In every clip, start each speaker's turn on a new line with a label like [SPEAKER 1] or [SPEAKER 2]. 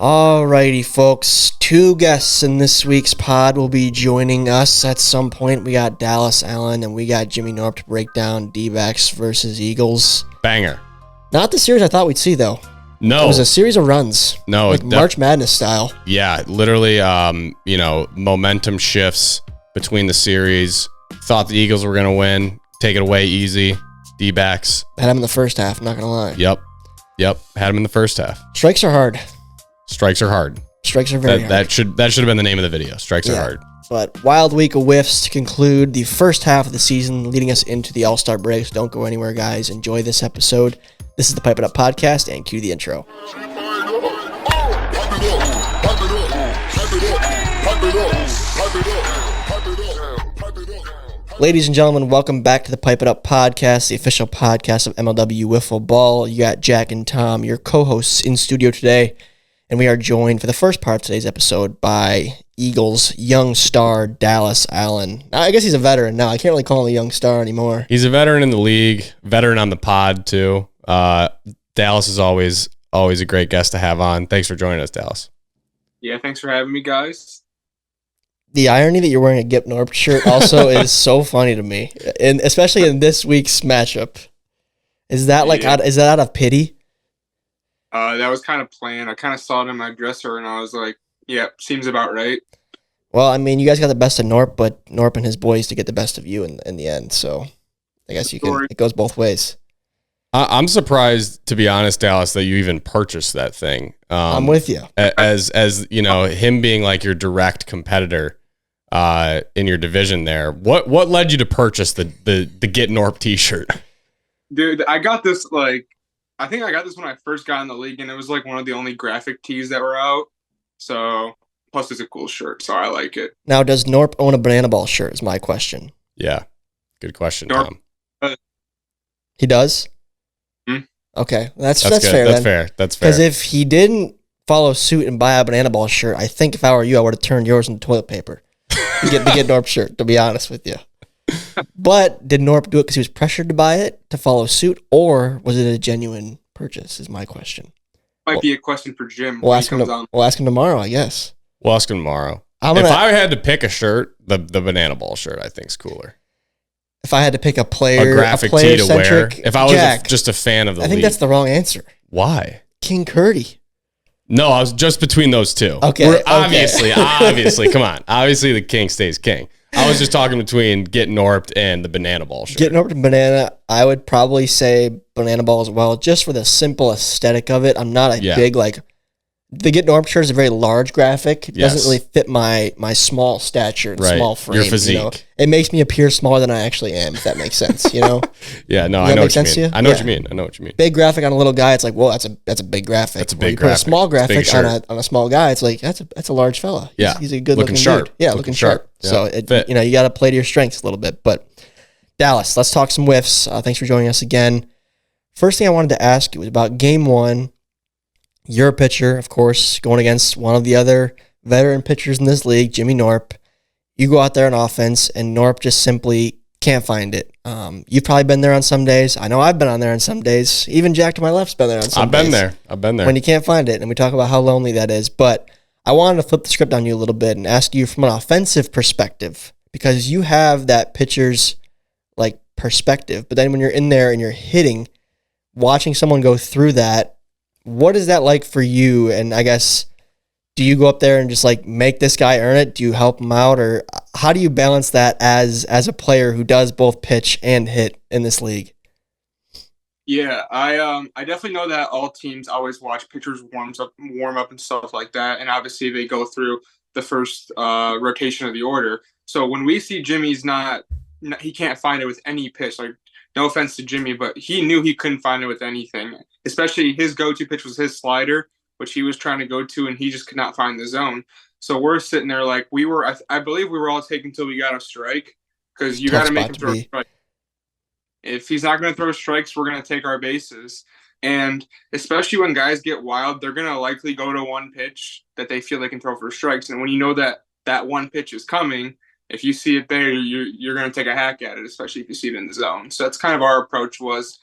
[SPEAKER 1] Alrighty, folks. Two guests in this week's pod will be joining us at some point. We got Dallas, Allen, and we got Jimmy Knorp to break down D-backs versus Eagles.
[SPEAKER 2] Banger.
[SPEAKER 1] Not the series I thought we'd see, though.
[SPEAKER 2] No.
[SPEAKER 1] It was a series of runs.
[SPEAKER 2] No.
[SPEAKER 1] Like March Madness style.
[SPEAKER 2] Yeah, literally, momentum shifts between the series. Thought the Eagles were going to win. Take it away easy. D-backs.
[SPEAKER 1] Had him in the first half, not going to lie.
[SPEAKER 2] Yep. Had him in the first half.
[SPEAKER 1] Strikes are hard.
[SPEAKER 2] Strikes are hard.
[SPEAKER 1] Strikes are very hard.
[SPEAKER 2] That should have been the name of the video. Strikes are hard.
[SPEAKER 1] But wild week of whiffs to conclude the first half of the season, leading us into the All-Star break. So don't go anywhere, guys. Enjoy this episode. This is the Pipe It Up podcast, and cue the intro. Ladies and gentlemen, welcome back to the Pipe It Up podcast, the official podcast of MLW Wiffle Ball. You got Jack and Tom, your co-hosts in studio today. And we are joined for the first part of today's episode by Eagles young star Dallas Allen. I guess he's a veteran now. I can't really call him a young star anymore.
[SPEAKER 2] He's a veteran in the league, veteran on the pod too. Dallas is always a great guest to have on. Thanks for joining us, Dallas.
[SPEAKER 3] Yeah, thanks for having me, guys.
[SPEAKER 1] The irony that you're wearing a Gip Knorp shirt also is so funny to me, and especially in this week's matchup. Is that out of pity?
[SPEAKER 3] That was kind of planned. I kind of saw it in my dresser, and I was like, "Yeah, seems about right."
[SPEAKER 1] Well, I mean, you guys got the best of Knorp, but Knorp and his boys to get the best of you in the end. So, I guess it goes both ways.
[SPEAKER 2] I'm surprised, to be honest, Dallas, that you even purchased that thing.
[SPEAKER 1] I'm with you.
[SPEAKER 2] As you know, him being like your direct competitor in your division there. What led you to purchase the Get Knorp T-shirt?
[SPEAKER 3] Dude, I got this I think I got this when I first got in the league, and it was like one of the only graphic tees that were out. So, plus it's a cool shirt, so I like it.
[SPEAKER 1] Now, does Knorp own a banana ball shirt is my question.
[SPEAKER 2] Yeah, good question,
[SPEAKER 3] Knorp,
[SPEAKER 2] Tom.
[SPEAKER 1] He does? Okay, that's fair.
[SPEAKER 2] That's fair.
[SPEAKER 1] Because if he didn't follow suit and buy a banana ball shirt, I think if I were you, I would have turned yours into toilet paper to get Knorp shirt, to be honest with you. But did Knorp do it because he was pressured to buy it to follow suit, or was it a genuine purchase is my question.
[SPEAKER 3] Might be a question for Jim.
[SPEAKER 1] We'll ask him tomorrow, I guess.
[SPEAKER 2] We'll ask him tomorrow. If I had to pick a shirt, the banana ball shirt I think is cooler.
[SPEAKER 1] If I had to pick a graphic
[SPEAKER 2] tee to wear, if I was just a fan of the league.
[SPEAKER 1] I think that's the wrong answer.
[SPEAKER 2] Why?
[SPEAKER 1] King Curdy.
[SPEAKER 2] No, I was just between those two.
[SPEAKER 1] Okay.
[SPEAKER 2] Obviously, come on. Obviously, the king stays king. I was just talking between Get Knorped and the banana ball shirt.
[SPEAKER 1] Get Knorped and banana, I would probably say banana ball as well, just for the simple aesthetic of it. I'm not a big, the Get Knorped shirt is a very large graphic. It doesn't really fit my small stature and small frame.
[SPEAKER 2] Your physique.
[SPEAKER 1] You know? It makes me appear smaller than I actually am, if that makes sense, you know?
[SPEAKER 2] Yeah, no,
[SPEAKER 1] I know
[SPEAKER 2] what you mean. I know what you mean.
[SPEAKER 1] Big graphic on a little guy, it's like, whoa, that's a big graphic.
[SPEAKER 2] That's a big
[SPEAKER 1] graphic.
[SPEAKER 2] Put
[SPEAKER 1] a small graphic on a small guy, it's like, that's a large fella. He's a good looking
[SPEAKER 2] sharp.
[SPEAKER 1] dude. Yeah, looking sharp.
[SPEAKER 2] Yeah.
[SPEAKER 1] So, you got to play to your strengths a little bit. But Dallas, let's talk some whiffs. Thanks for joining us again. First thing I wanted to ask you was about game one. You're a pitcher, of course, going against one of the other veteran pitchers in this league, Jimmy Knorp. You go out there on offense, and Knorp just simply can't find it. You've probably been there on some days. I know I've been on there on some days. Even Jack to my left's been there on some days.
[SPEAKER 2] I've been there.
[SPEAKER 1] When you can't find it, and we talk about how lonely that is. But I wanted to flip the script on you a little bit and ask you from an offensive perspective, because you have that pitcher's perspective. But then when you're in there and you're hitting, watching someone go through that, what is that like for you? And I guess, do you go up there and just make this guy earn it? Do you help him out? Or how do you balance that as a player who does both pitch and hit in this league?
[SPEAKER 3] Yeah, I definitely know that all teams always watch pitchers warm up and stuff like that. And obviously they go through the first rotation of the order. So when we see Jimmy's he can't find it with any pitch, no offense to Jimmy, but he knew he couldn't find it with anything. Especially his go-to pitch was his slider, which he was trying to go to, and he just could not find the zone. So we're sitting there I believe we were all taking until we got a strike, because you got to make him throw a strike. If he's not going to throw strikes, we're going to take our bases. And especially when guys get wild, they're going to likely go to one pitch that they feel they can throw for strikes. And when you know that one pitch is coming, if you see it there, you're going to take a hack at it, especially if you see it in the zone. So that's kind of our approach, was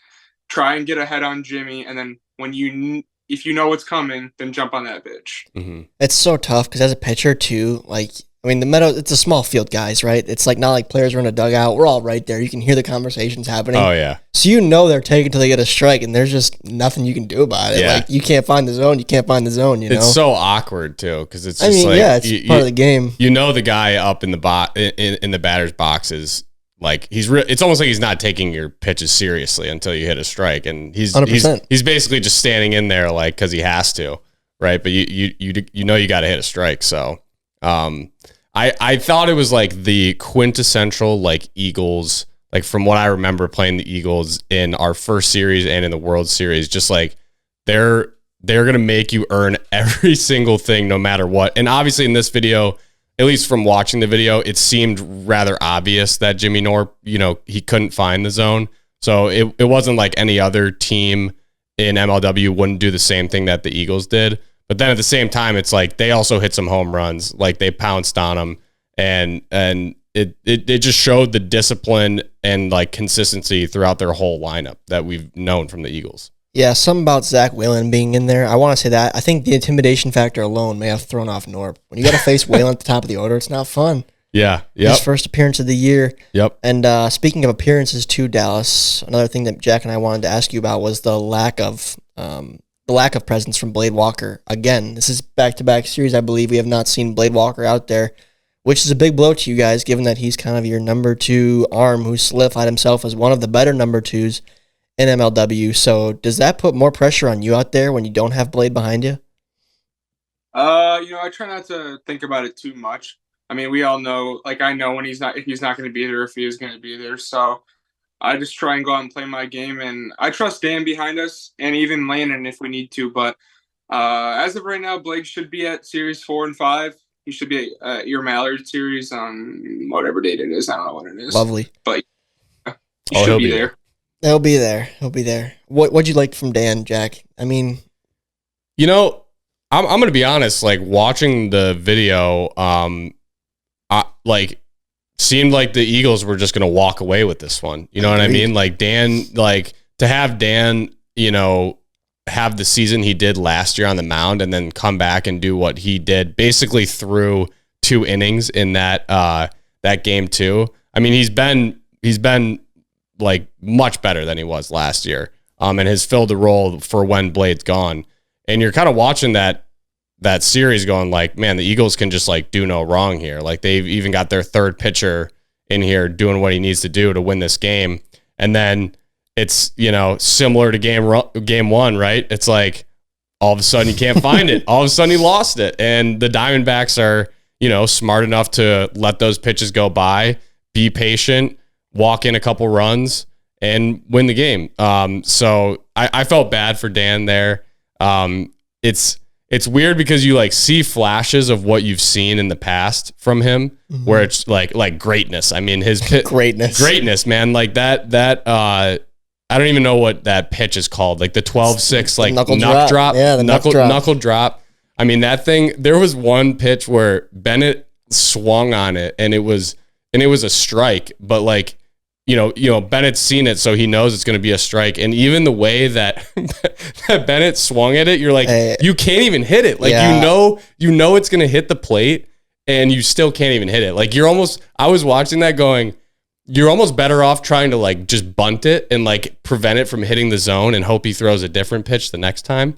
[SPEAKER 3] try and get ahead on Jimmy. And then when you if you know what's coming, then jump on that pitch.
[SPEAKER 2] Mm-hmm.
[SPEAKER 1] It's so tough because as a pitcher too, like I mean the meadow, it's a small field, guys, right? It's like not like players are in a dugout. We're all right there. You can hear the conversations happening.
[SPEAKER 2] Oh yeah.
[SPEAKER 1] So you know they're taking until they get a strike, and there's just nothing you can do about it.
[SPEAKER 2] Yeah.
[SPEAKER 1] Like you can't find the zone. You can't find the zone. You know.
[SPEAKER 2] It's so awkward too because it's just
[SPEAKER 1] it's part of the game.
[SPEAKER 2] You know the guy up in the in the batter's box is like it's almost like he's not taking your pitches seriously until you hit a strike, and he's
[SPEAKER 1] 100%.
[SPEAKER 2] he's basically just standing in there like because he has to, right? But you know you got to hit a strike. So I thought it was like the quintessential like Eagles, like from what I remember playing the Eagles in our first series and in the World Series, just like they're gonna make you earn every single thing no matter what. And obviously in this video, at least from watching the video, it seemed rather obvious that Jimmy Knorp, he couldn't find the zone. So it wasn't like any other team in MLW wouldn't do the same thing that the Eagles did. But then at the same time, it's like they also hit some home runs, like they pounced on them, and it just showed the discipline and like consistency throughout their whole lineup that we've known from the Eagles.
[SPEAKER 1] Yeah, something about Zach Whalen being in there. I want to say that. I think the intimidation factor alone may have thrown off Knorp. When you got to face Whalen at the top of the order, it's not fun.
[SPEAKER 2] Yeah, yep.
[SPEAKER 1] His first appearance of the year.
[SPEAKER 2] Yep.
[SPEAKER 1] And speaking of appearances too, Dallas, another thing that Jack and I wanted to ask you about was the lack of presence from Blade Walker. Again, this is back-to-back series. I believe we have not seen Blade Walker out there, which is a big blow to you guys, given that he's kind of your number 2 arm who solidified himself as one of the better number 2s in MLW. So does that put more pressure on you out there when you don't have Blade behind you?
[SPEAKER 3] I try not to think about it too much. I mean, we all know, like I know when if he's not going to be there, if he is going to be there. So I just try and go out and play my game, and I trust Dan behind us and even Landon if we need to. But as of right now, Blake should be at Series 4 and 5. He should be at your Mallard Series on whatever date it is. I don't know what it is.
[SPEAKER 1] Lovely.
[SPEAKER 3] But he should be there.
[SPEAKER 1] He'll be there. He'll be there. What'd you like from Dan, Jack? I mean,
[SPEAKER 2] I'm going to be honest, like watching the video, seemed like the Eagles were just going to walk away with this one. You know what I mean? Like Dan, like to have Dan, have the season he did last year on the mound and then come back and do what he did basically through 2 innings in that game too. I mean, he's been like much better than he was last year. And has filled the role for when Blade's gone. And you're kind of watching that series going like, man, the Eagles can just like do no wrong here. Like they've even got their third pitcher in here doing what he needs to do to win this game. And then it's, similar to game 1, right? It's like all of a sudden you can't find it. All of a sudden you lost it. And the Diamondbacks are, smart enough to let those pitches go by, be patient, walk in a couple runs and win the game. So I felt bad for Dan there. It's weird because you like see flashes of what you've seen in the past from him, where it's like greatness. I mean, his greatness, man. Like that. I don't even know what that pitch is called. Like the 12-6, like knuckle drop.
[SPEAKER 1] Yeah, the
[SPEAKER 2] knuckle drop. I mean, that thing. There was one pitch where Bennett swung on it, and it was a strike. But like, Bennett's seen it, so he knows it's going to be a strike. And even the way that Bennett swung at it, you're like, you can't even hit it. Like, you know it's going to hit the plate, and you still can't even hit it. Like, I was watching that going, you're almost better off trying to, like, just bunt it and, like, prevent it from hitting the zone and hope he throws a different pitch the next time.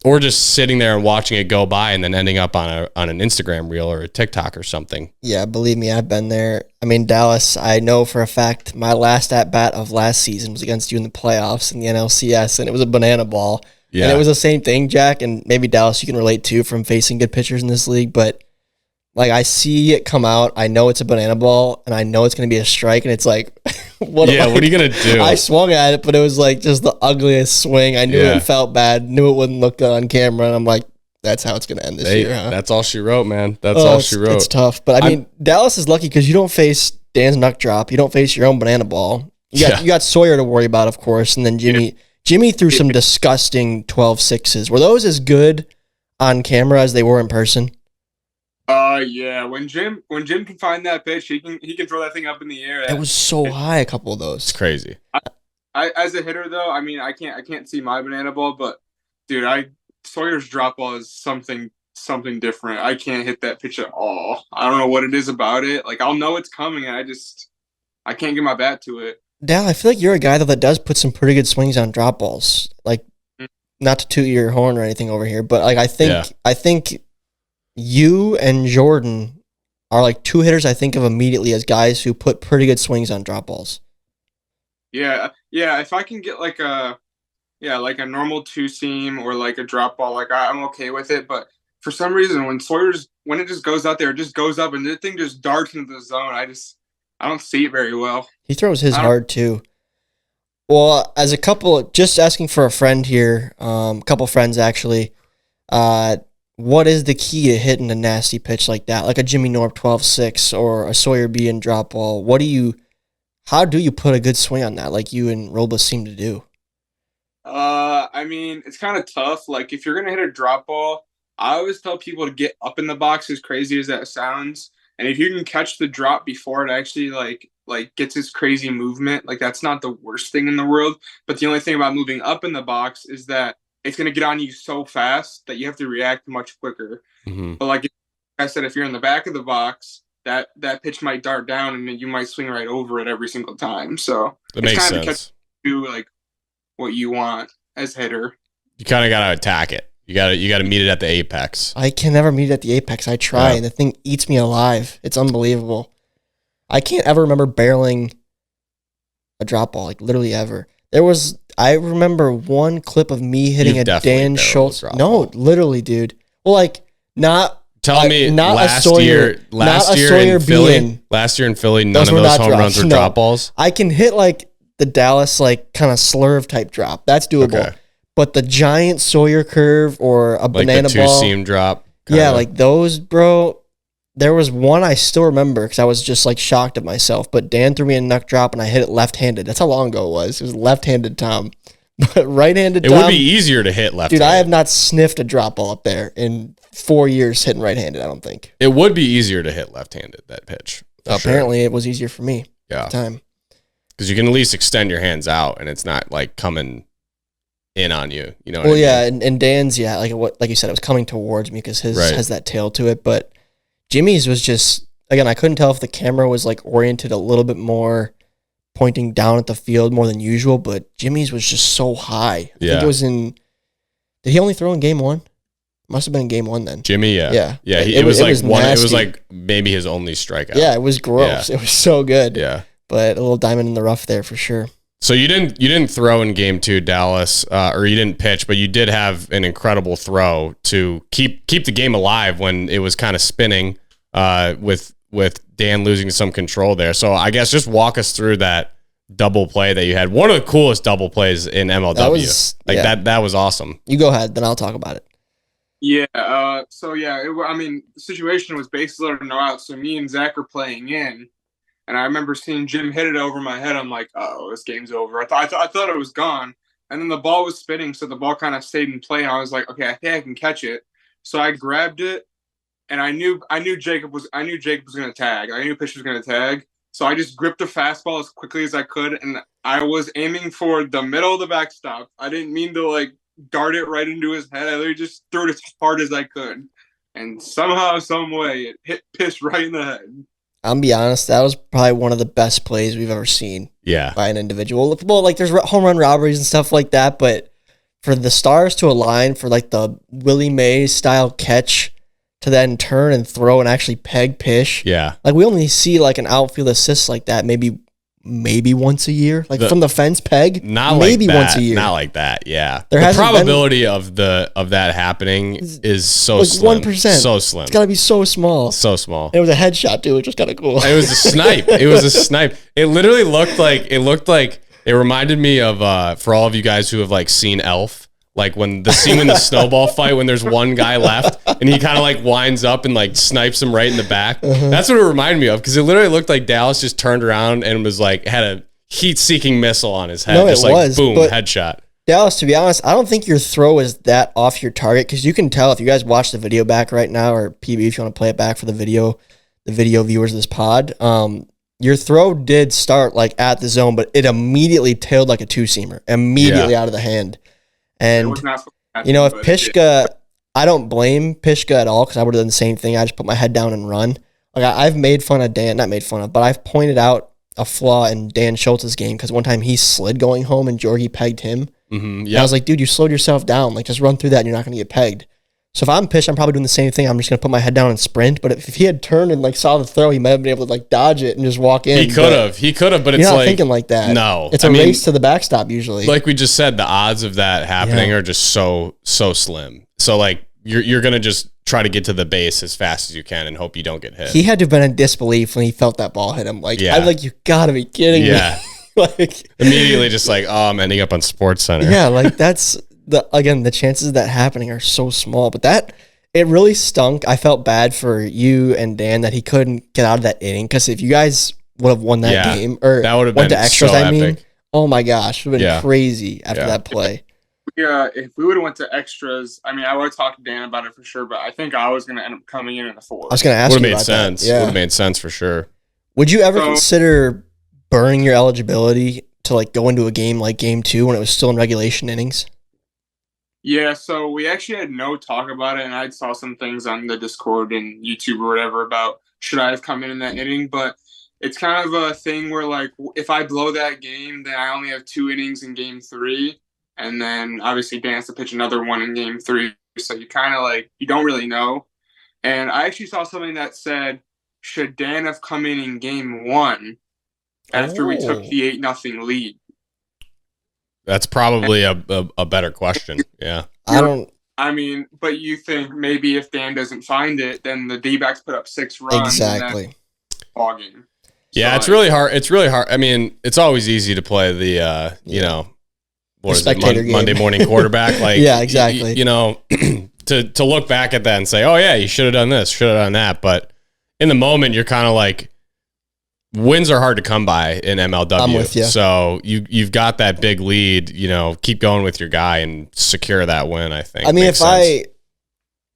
[SPEAKER 2] Or just sitting there and watching it go by and then ending up on an Instagram reel or a TikTok or something.
[SPEAKER 1] Yeah, believe me, I've been there. I mean, Dallas, I know for a fact my last at-bat of last season was against you in the playoffs in the NLCS, and it was a banana ball. Yeah. And it was the same thing, Jack, and maybe Dallas you can relate to from facing good pitchers in this league, but like I see it come out, I know it's a banana ball, and I know it's going to be a strike, and it's like, what are you going to do? I swung at it, but it was like just the ugliest swing. I knew it felt bad, knew it wouldn't look good on camera, and I'm like, that's how it's going to end this year, huh?
[SPEAKER 2] That's all she wrote, man. That's all she wrote.
[SPEAKER 1] It's tough, but I mean, Dallas is lucky because you don't face Dan's knuck drop, you don't face your own banana ball. You got Sawyer to worry about, of course, and then Jimmy threw some disgusting 12-6s. Were those as good on camera as they were in person?
[SPEAKER 3] Yeah. When Jim can find that pitch, he can throw that thing up in the air.
[SPEAKER 1] It was so high, a couple of those.
[SPEAKER 2] It's crazy.
[SPEAKER 3] I as a hitter though, I mean, I can't see my banana ball, but dude, Sawyer's drop ball is something different. I can't hit that pitch at all. I don't know what it is about it. Like, I'll know it's coming, and I can't get my bat to it.
[SPEAKER 1] Dal, I feel like you're a guy though that does put some pretty good swings on drop balls. Like, not to toot your horn or anything over here, but like I think you and Jordan are like two hitters I think of immediately as guys who put pretty good swings on drop balls.
[SPEAKER 3] Yeah. If I can get like a normal two seam or like a drop ball, like I'm okay with it. But for some reason, when it just goes out there, it just goes up and the thing just darts into the zone. I don't see it very well.
[SPEAKER 1] He throws his hard too. Well, as a couple, just asking for a friend here, a couple friends actually, what is the key to hitting a nasty pitch like that? Like a Jimmy Knorp 12-6 or a Sawyer B in drop ball. How do you put a good swing on that like you and Robles seem to do?
[SPEAKER 3] I mean, it's kind of tough. Like, if you're going to hit a drop ball, I always tell people to get up in the box, as crazy as that sounds. And if you can catch the drop before it actually like gets its crazy movement, like that's not the worst thing in the world. But the only thing about moving up in the box is that it's going to get on you so fast that you have to react much quicker.
[SPEAKER 2] Mm-hmm.
[SPEAKER 3] But like I said, if you're in the back of the box, that pitch might dart down and you might swing right over it every single time. So
[SPEAKER 2] that makes
[SPEAKER 3] kind of
[SPEAKER 2] sense.
[SPEAKER 3] Do like what you want as hitter.
[SPEAKER 2] You kind of got to attack it. You got to meet it at the apex.
[SPEAKER 1] I can never meet it at the apex. I try, and the thing eats me alive. It's unbelievable. I can't ever remember barreling a drop ball, like literally ever. I remember one clip of me hitting a Dan Schultz. No, literally, dude. Well, like not.
[SPEAKER 2] Tell me,
[SPEAKER 1] not
[SPEAKER 2] last
[SPEAKER 1] a Sawyer,
[SPEAKER 2] year in Philly, none of those home runs were drop balls.
[SPEAKER 1] I can hit like the Dallas like kind of slurve type drop. That's doable. Okay. But the giant Sawyer curve or a banana
[SPEAKER 2] the
[SPEAKER 1] ball,
[SPEAKER 2] two-seam drop.
[SPEAKER 1] Yeah, like those, bro. There was one I still remember because I was just like shocked at myself. But Dan threw me a knuck drop and I hit it left-handed. That's how long ago it was. It was left-handed Tom. But right-handed Tom.
[SPEAKER 2] It would be easier to hit left-handed.
[SPEAKER 1] Dude, I have not sniffed a drop ball up there in 4 years hitting right-handed, I don't think.
[SPEAKER 2] It would be easier to hit left-handed, that pitch.
[SPEAKER 1] Apparently, it was easier for me at the time.
[SPEAKER 2] Because you can at least extend your hands out and it's not like coming in on you, you know what
[SPEAKER 1] I
[SPEAKER 2] mean?
[SPEAKER 1] Yeah, and Dan's, like you said, it was coming towards me because his has that tail to it. But Jimmy's was just, again, I couldn't tell if the camera was like oriented a little bit more pointing down at the field more than usual, but Jimmy's was just so high. I think it was did he only throw in game one? Must have been in game one then.
[SPEAKER 2] Jimmy,
[SPEAKER 1] Yeah.
[SPEAKER 2] It was like maybe his only strikeout.
[SPEAKER 1] Yeah, it was gross. Yeah. It was so good.
[SPEAKER 2] Yeah.
[SPEAKER 1] But a little diamond in the rough there for sure.
[SPEAKER 2] So you didn't throw in game two, Dallas, or you didn't pitch, but you did have an incredible throw to keep the game alive when it was kind of spinning with Dan losing some control there. So I guess just walk us through that double play that you had. One of the coolest double plays in MLW. That was awesome.
[SPEAKER 1] You go ahead, then I'll talk about it.
[SPEAKER 3] Yeah. The situation was bases loaded, no out. So me and Zach are playing in. And I remember seeing Jim hit it over my head. I'm like, oh, this game's over. I thought it was gone. And then the ball was spinning, so the ball kind of stayed in play. And I was like, okay, I think I can catch it. So I grabbed it, and I knew Jacob was going to tag. I knew pitcher was going to tag. So I just gripped the fastball as quickly as I could, and I was aiming for the middle of the backstop. I didn't mean to like dart it right into his head. I literally just threw it as hard as I could, and somehow, some way, it hit Piss right in the head.
[SPEAKER 1] I'm gonna be honest, that was probably one of the best plays we've ever seen.
[SPEAKER 2] Yeah.
[SPEAKER 1] By an individual. Well, like there's home run robberies and stuff like that, but for the stars to align for like the Willie Mays style catch to then turn and throw and actually peg Pish.
[SPEAKER 2] Yeah.
[SPEAKER 1] Like we only see like an outfield assist like that maybe once a year, like from the fence peg.
[SPEAKER 2] Not
[SPEAKER 1] maybe
[SPEAKER 2] like that.
[SPEAKER 1] Once a year.
[SPEAKER 2] Not like that. Yeah. The probability of that happening is so
[SPEAKER 1] like
[SPEAKER 2] slim.
[SPEAKER 1] 1%.
[SPEAKER 2] So slim.
[SPEAKER 1] It's gotta be so small.
[SPEAKER 2] So small.
[SPEAKER 1] It was a headshot too, which was kind of cool.
[SPEAKER 2] It was a snipe. It literally looked like it reminded me of for all of you guys who have like seen Elf. Like when the scene in the snowball fight when there's one guy left and he kind of like winds up and like snipes him right in the back. That's what it reminded me of because it literally looked like Dallas just turned around and was like had a heat-seeking missile on his head.
[SPEAKER 1] No,
[SPEAKER 2] just
[SPEAKER 1] it
[SPEAKER 2] like
[SPEAKER 1] was,
[SPEAKER 2] boom, headshot.
[SPEAKER 1] Dallas, to be honest, I don't think your throw is that off your target because you can tell if you guys watch the video back right now or PB if you want to play it back for the video viewers of this pod. Your throw did start like at the zone, but it immediately tailed like a two-seamer, out of the hand. And You know, if Pishka, I don't blame Pishka at all because I would have done the same thing. I just put my head down and run. Like I've made fun of Dan, not made fun of, but I've pointed out a flaw in Dan Schultz's game because one time he slid going home and Jorgie pegged him.
[SPEAKER 2] Mm-hmm,
[SPEAKER 1] yeah. I was like, dude, you slowed yourself down. Like, just run through that and you're not going to get pegged. So if I'm Pish, I'm probably doing the same thing. I'm just going to put my head down and sprint. But if he had turned and like saw the throw, he might have been able to like dodge it and just walk in.
[SPEAKER 2] He could have, but it's
[SPEAKER 1] you're not
[SPEAKER 2] like
[SPEAKER 1] thinking like that.
[SPEAKER 2] No,
[SPEAKER 1] it's a race to the backstop usually.
[SPEAKER 2] Like we just said, the odds of that happening are just so slim. So like you're going to just try to get to the base as fast as you can and hope you don't get hit.
[SPEAKER 1] He had to have been in disbelief when he felt that ball hit him. Like, I'm like, you gotta be kidding me.
[SPEAKER 2] Like immediately just like, oh, I'm ending up on Sports Center.
[SPEAKER 1] Yeah, like that's the chances of that happening are so small. But it really stunk. I felt bad for you and Dan that he couldn't get out of that inning because if you guys would have won that game or
[SPEAKER 2] that would have
[SPEAKER 1] went
[SPEAKER 2] been
[SPEAKER 1] to extras,
[SPEAKER 2] so
[SPEAKER 1] I mean,
[SPEAKER 2] epic.
[SPEAKER 1] Oh my gosh, it would have been crazy after that play.
[SPEAKER 3] Yeah, if we would have went to extras, I mean, I would have talked to Dan about it for sure, but I think I was going to end up coming in the fourth.
[SPEAKER 1] I was going to ask you about
[SPEAKER 2] sense.
[SPEAKER 1] That. Yeah.
[SPEAKER 2] Would have made sense for sure.
[SPEAKER 1] Would you ever consider burning your eligibility to like go into a game like game 2 when it was still in regulation innings?
[SPEAKER 3] Yeah, so we actually had no talk about it, and I saw some things on the Discord and YouTube or whatever about should I have come in that inning, but it's kind of a thing where like if I blow that game, then I only have 2 innings in game 3. And then obviously Dan has to pitch another one in game 3. So you kind of like, you don't really know. And I actually saw something that said, should Dan have come in game 1 after we took the 8-0 lead?
[SPEAKER 2] That's probably a better question. Yeah.
[SPEAKER 3] I mean, but you think maybe if Dan doesn't find it, then the D-backs put up 6 runs.
[SPEAKER 1] Exactly.
[SPEAKER 3] In that ball game.
[SPEAKER 2] Yeah, so it's really hard. It's really hard. I mean, it's always easy to play the, you know, what is it, Monday morning quarterback? Like,
[SPEAKER 1] yeah, exactly.
[SPEAKER 2] You know, to look back at that and say, oh yeah, you should have done this, should have done that. But in the moment, you're kind of like, wins are hard to come by in MLW.
[SPEAKER 1] I'm with you.
[SPEAKER 2] So you've got that big lead, you know, keep going with your guy and secure that win, I think.
[SPEAKER 1] I mean,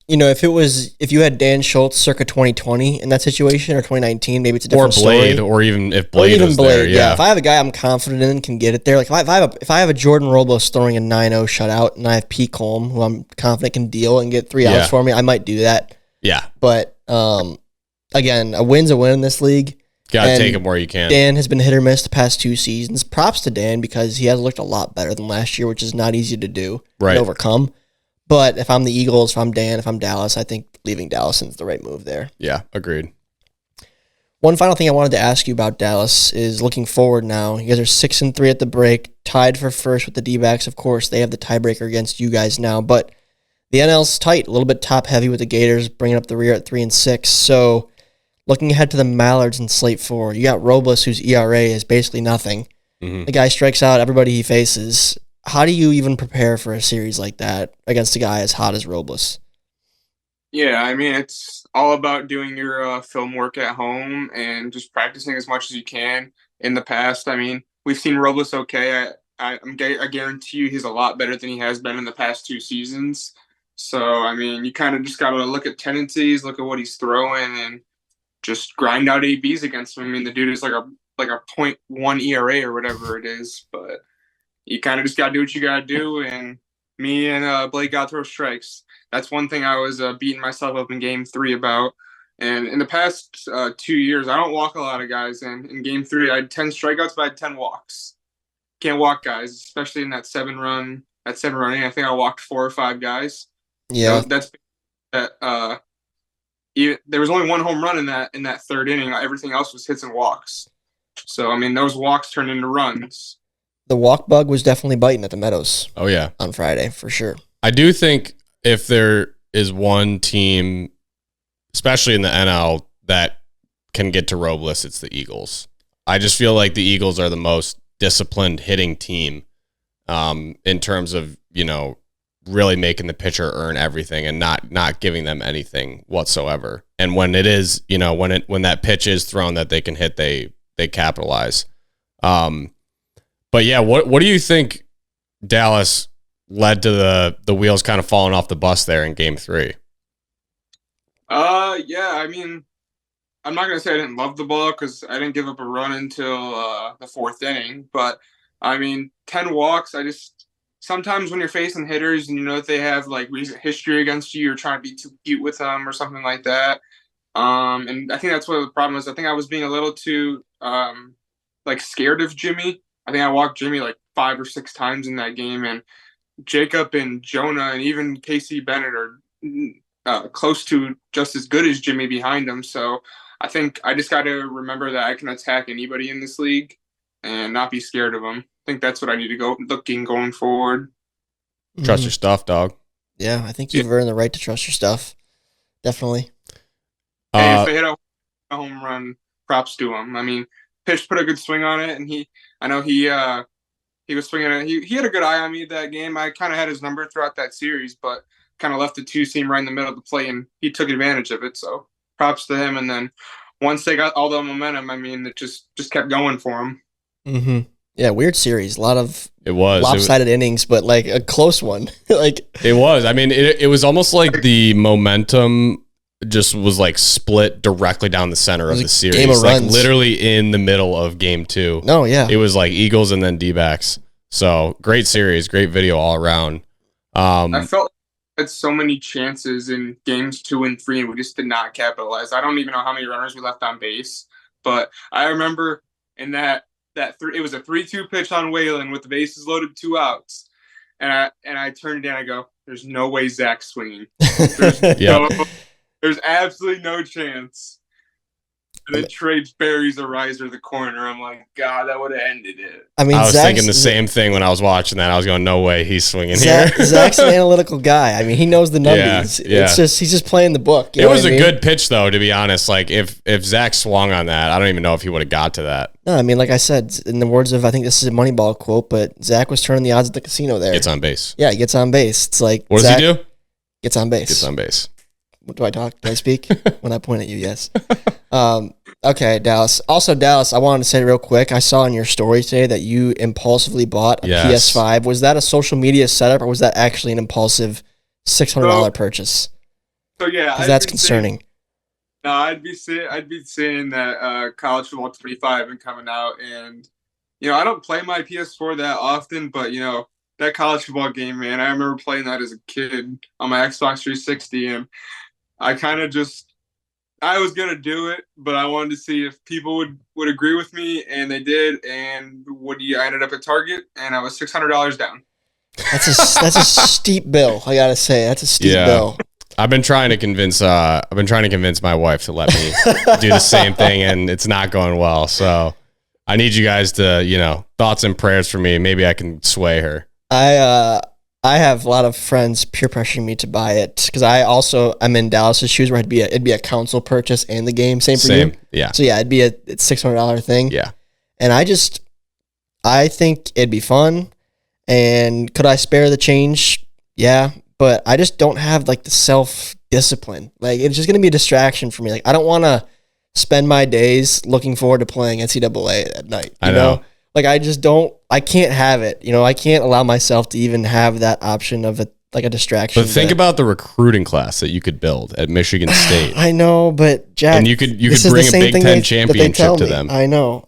[SPEAKER 1] if you had Dan Schultz circa 2020 in that situation or 2019, maybe it's a different
[SPEAKER 2] Blade,
[SPEAKER 1] story.
[SPEAKER 2] or even if Blade was there. Yeah.
[SPEAKER 1] If I have a guy I'm confident in can get it there, like if I have a Jordan Robles throwing a 9-0 shutout and I have Pete Colm who I'm confident can deal and get 3 outs for me, I might do that.
[SPEAKER 2] Yeah.
[SPEAKER 1] But again, a win's a win in this league.
[SPEAKER 2] Gotta take him where you can.
[SPEAKER 1] Dan has been hit or miss the past 2 seasons. Props to Dan because he has looked a lot better than last year, which is not easy to do and overcome. But if I'm the Eagles, if I'm Dan, if I'm Dallas, I think leaving Dallas is the right move there.
[SPEAKER 2] Yeah, agreed.
[SPEAKER 1] One final thing I wanted to ask you about Dallas is looking forward now. You guys are 6-3 at the break, tied for first with the D-backs. Of course, they have the tiebreaker against you guys now, but the NL's tight, a little bit top heavy with the Gators, bringing up the rear at 3-6. So looking ahead to the Mallards in Slate 4, you got Robles, whose ERA is basically nothing. Mm-hmm. The guy strikes out everybody he faces. How do you even prepare for a series like that against a guy as hot as Robles?
[SPEAKER 3] Yeah, I mean, it's all about doing your film work at home and just practicing as much as you can. In the past, I mean, we've seen Robles okay. I guarantee you he's a lot better than he has been in the past 2 seasons. So, I mean, you kind of just got to look at tendencies, look at what he's throwing, and just grind out ABs against him. I mean, the dude is like a .1 ERA or whatever it is, but you kind of just got to do what you got to do, and me and Blake got to throw strikes. That's one thing I was beating myself up in game 3 about. And in the past 2 years, I don't walk a lot of guys. And in game 3, I had 10 strikeouts, but I had 10 walks. Can't walk guys, especially in that 7-run inning. I think I walked 4 or 5 guys.
[SPEAKER 1] Yeah,
[SPEAKER 3] there was only 1 home run in that 3rd inning. Everything else was hits and walks. So I mean, those walks turned into runs.
[SPEAKER 1] The walk bug was definitely biting at the Meadows.
[SPEAKER 2] Oh, yeah.
[SPEAKER 1] On Friday, for sure.
[SPEAKER 2] I do think if there is one team, especially in the NL, that can get to Robles, it's the Eagles. I just feel like the Eagles are the most disciplined hitting team in terms of, you know, really making the pitcher earn everything and not giving them anything whatsoever. And when it is, you know, when that pitch is thrown that they can hit, they capitalize. But yeah, what do you think Dallas led to the wheels kind of falling off the bus there in game 3?
[SPEAKER 3] Yeah, I mean, I'm not going to say I didn't love the ball because I didn't give up a run until the 4th inning. But, I mean, 10 walks, I just sometimes when you're facing hitters and you know that they have like recent history against you, you're trying to be too cute with them or something like that. And I think that's what the problem is. I think I was being a little too like scared of Jimmy. I think I walked Jimmy like 5 or 6 times in that game, and Jacob and Jonah and even Casey Bennett are close to just as good as Jimmy behind him. So I think I just got to remember that I can attack anybody in this league and not be scared of them. I think that's what I need to go looking going forward.
[SPEAKER 2] Trust your stuff, dog.
[SPEAKER 1] Yeah, I think you've earned the right to trust your stuff. Definitely.
[SPEAKER 3] Hey, if they hit a home run, props to him. I mean, Pitch put a good swing on it, and I know he was swinging it. He had a good eye on me that game. I kind of had his number throughout that series, but kind of left the 2-seam right in the middle of the plate, and he took advantage of it. So props to him. And then once they got all the momentum, I mean, it just kept going for him.
[SPEAKER 1] Mm-hmm. Yeah, weird series. A lot of
[SPEAKER 2] lopsided
[SPEAKER 1] innings, but like a close one. Like
[SPEAKER 2] it was. I mean, it was almost like the momentum just was like split directly down the center of the series.
[SPEAKER 1] Game of
[SPEAKER 2] like
[SPEAKER 1] runs.
[SPEAKER 2] Literally in the middle of game 2.
[SPEAKER 1] No, yeah.
[SPEAKER 2] It was like Eagles and then D-backs. So great series, great video all around.
[SPEAKER 3] I felt we had so many chances in games 2 and 3, and we just did not capitalize. I don't even know how many runners we left on base, but I remember in that it was a 3-2 pitch on Whalen with the bases loaded, 2 outs, and I turned it in. I go, "There's no way Zach's swinging. There's absolutely no chance." And then Trey buries a riser to the corner. I'm like, God, that would have ended it.
[SPEAKER 1] I mean,
[SPEAKER 2] I was thinking the same thing when I was watching that. I was going, no way he's swinging here.
[SPEAKER 1] Zach's an analytical guy. I mean, he knows the numbers.
[SPEAKER 2] Yeah.
[SPEAKER 1] It's just he's just playing the book.
[SPEAKER 2] It was a good pitch, though, to be honest. Like, if Zach swung on that, I don't even know if he would have got to that.
[SPEAKER 1] No, I mean, like I said, in the words of, I think this is a Moneyball quote, but Zach was turning the odds at the casino there.
[SPEAKER 2] Gets on base.
[SPEAKER 1] Yeah, he gets on base. It's like,
[SPEAKER 2] what
[SPEAKER 1] Zach
[SPEAKER 2] does he do?
[SPEAKER 1] Gets on base.
[SPEAKER 2] Gets on base.
[SPEAKER 1] Do I talk? Do I speak? When I point at you, yes. Okay, Dallas. Also, Dallas, I wanted to say real quick, I saw in your story today that you impulsively bought a PS5. Was that a social media setup, or was that actually an impulsive $600 purchase?
[SPEAKER 3] So, yeah.
[SPEAKER 1] Because that's concerning.
[SPEAKER 3] I'd be saying that College Football 25 been coming out, and, I don't play my PS4 that often, but, that college football game, man, I remember playing that as a kid on my Xbox 360, and I kind of I was going to do it, but I wanted to see if people would agree with me, and they did, and I ended up at Target, and I was $600 down.
[SPEAKER 1] That's a steep bill, I got to say. That's a steep bill.
[SPEAKER 2] I've been trying to convince my wife to let me do the same thing, and it's not going well. So I need you guys to, thoughts and prayers for me. Maybe I can sway her.
[SPEAKER 1] I have a lot of friends peer pressuring me to buy it because I'm in Dallas's shoes where it'd be a console purchase and the game. Same for you.
[SPEAKER 2] Yeah.
[SPEAKER 1] So yeah, it'd be it's $600 thing.
[SPEAKER 2] Yeah.
[SPEAKER 1] And I think it'd be fun. And could I spare the change? Yeah. But I just don't have like the self-discipline. Like it's just going to be a distraction for me. Like I don't want to spend my days looking forward to playing NCAA at night. You know? Like I can't have it. I can't allow myself to even have that option of a distraction.
[SPEAKER 2] But think about the recruiting class that you could build at Michigan State.
[SPEAKER 1] I know, but Jack,
[SPEAKER 2] and you could bring a Big Ten championship to them.
[SPEAKER 1] I know.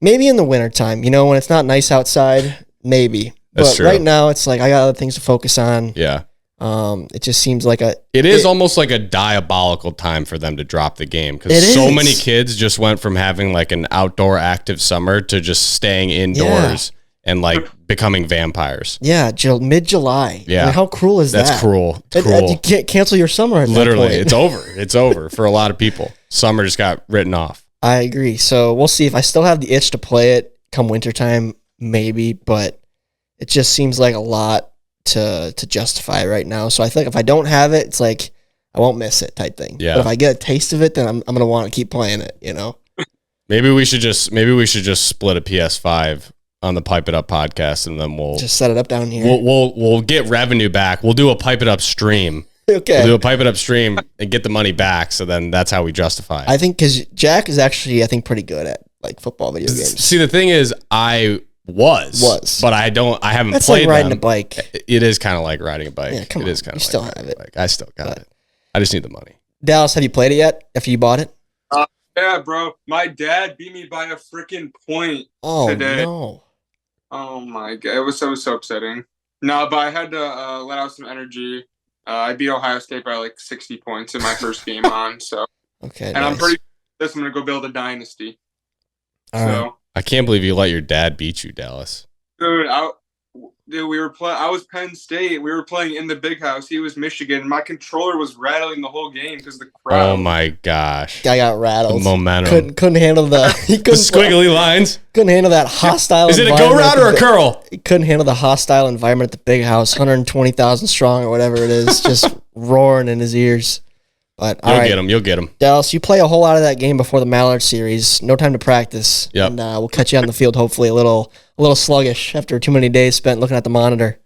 [SPEAKER 1] Maybe in the wintertime, when it's not nice outside, maybe. But right now it's like I got other things to focus on.
[SPEAKER 2] Yeah.
[SPEAKER 1] It just seems like
[SPEAKER 2] it is almost like a diabolical time for them to drop the game because so many kids just went from having like an outdoor active summer to just staying indoors and like becoming vampires.
[SPEAKER 1] Yeah, mid-July.
[SPEAKER 2] Yeah,
[SPEAKER 1] I mean, how cruel is that?
[SPEAKER 2] That's cruel. It's cruel.
[SPEAKER 1] You can't cancel your summer.
[SPEAKER 2] Literally, it's over. It's over for a lot of people. Summer just got written off.
[SPEAKER 1] I agree. So we'll see if I still have the itch to play it come wintertime, maybe, but it just seems like a lot to justify right now. So I think if I don't have it, it's like I won't miss it type thing.
[SPEAKER 2] Yeah.
[SPEAKER 1] But if I get a taste of it, then I'm gonna want to keep playing it,
[SPEAKER 2] Maybe we should just split a PS5 on the Pipe It Up podcast, and then we'll
[SPEAKER 1] just set it up down here.
[SPEAKER 2] We'll get revenue back. We'll do a Pipe It Up stream.
[SPEAKER 1] Okay.
[SPEAKER 2] We'll do a Pipe It Up stream and get the money back. So then that's how we justify it.
[SPEAKER 1] I think because Jack is actually pretty good at like football video games.
[SPEAKER 2] See, the thing is, I was, but I haven't
[SPEAKER 1] That's
[SPEAKER 2] played
[SPEAKER 1] like riding
[SPEAKER 2] them.
[SPEAKER 1] a bike.
[SPEAKER 2] It is kind of like riding a bike.
[SPEAKER 1] Yeah, come
[SPEAKER 2] it
[SPEAKER 1] on.
[SPEAKER 2] is kind of like
[SPEAKER 1] still have it.
[SPEAKER 2] Bike. I still got it. I just need the money.
[SPEAKER 1] Dallas, have you played it yet? After you bought it?
[SPEAKER 3] Yeah, bro. My dad beat me by a freaking point
[SPEAKER 1] today.
[SPEAKER 3] today.
[SPEAKER 1] No.
[SPEAKER 3] Oh my god, it was so upsetting. No, but I had to let out some energy. I beat Ohio State by like 60 points in my first game on. So,
[SPEAKER 1] Okay,
[SPEAKER 3] and I'm
[SPEAKER 1] nice.
[SPEAKER 3] this. I'm gonna go build a dynasty.
[SPEAKER 1] All right.
[SPEAKER 2] I can't believe you let your dad beat you, Dallas.
[SPEAKER 3] Dude, we were playing. I was Penn State. We were playing in the big house. He was Michigan. My controller was rattling the whole game because the crowd.
[SPEAKER 2] Oh my gosh.
[SPEAKER 1] Guy got rattled.
[SPEAKER 2] The momentum.
[SPEAKER 1] Couldn't handle the
[SPEAKER 2] The squiggly lines.
[SPEAKER 1] Couldn't handle that hostile.
[SPEAKER 2] Is it a go route or a curl?
[SPEAKER 1] He couldn't handle the hostile environment at the big house, 120,000 strong or whatever it is, just roaring in his ears. But
[SPEAKER 2] You'll get him.
[SPEAKER 1] Dallas, you play a whole lot of that game before the Mallard series. No time to practice.
[SPEAKER 2] Yep.
[SPEAKER 1] And we'll catch you on the field. Hopefully, a little sluggish after too many days spent looking at the monitor.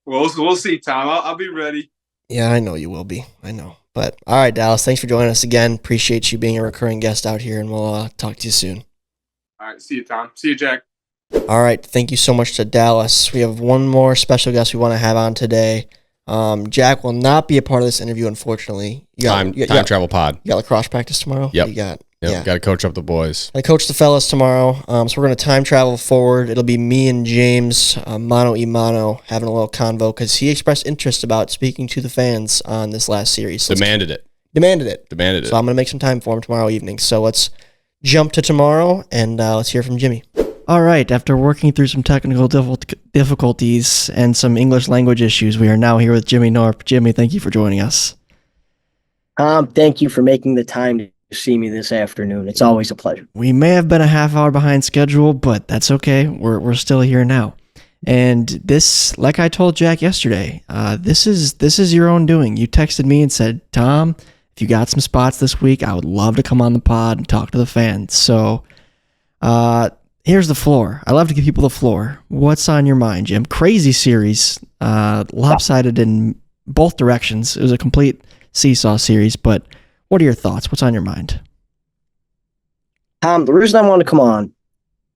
[SPEAKER 3] We'll see, Tom. I'll be ready.
[SPEAKER 1] Yeah, I know you will be. I know. But all right, Dallas, thanks for joining us again. Appreciate you being a recurring guest out here, and we'll talk to you soon.
[SPEAKER 3] All right, see you, Tom. See you, Jack.
[SPEAKER 1] All right, thank you so much to Dallas. We have one more special guest we want to have on today. Jack will not be a part of this interview, unfortunately.
[SPEAKER 2] Time travel pod.
[SPEAKER 1] You got lacrosse practice tomorrow?
[SPEAKER 2] Yep.
[SPEAKER 1] Got
[SPEAKER 2] to coach up the boys.
[SPEAKER 1] I coach the fellas tomorrow. So we're going to time travel forward. It'll be me and James, mano y mano, having a little convo because he expressed interest about speaking to the fans on this last series. So
[SPEAKER 2] Demanded it.
[SPEAKER 1] So I'm going to make some time for him tomorrow evening. So let's jump to tomorrow and let's hear from Jimmy. All right, after working through some technical difficulties and some English language issues, we are now here with Jimmy Knorp. Jimmy, thank you for joining us.
[SPEAKER 4] Thank you for making the time to see me this afternoon. It's always a pleasure.
[SPEAKER 1] We may have been a half hour behind schedule, but that's okay. We're still here now. And this, like I told Jack yesterday, this is your own doing. You texted me and said, Tom, if you got some spots this week, I would love to come on the pod and talk to the fans. So, here's the floor. I love to give people the floor. What's on your mind, Jim? Crazy series, lopsided in both directions. It was a complete seesaw series, but what are your thoughts? What's on your mind?
[SPEAKER 4] Tom, the reason I want to come on,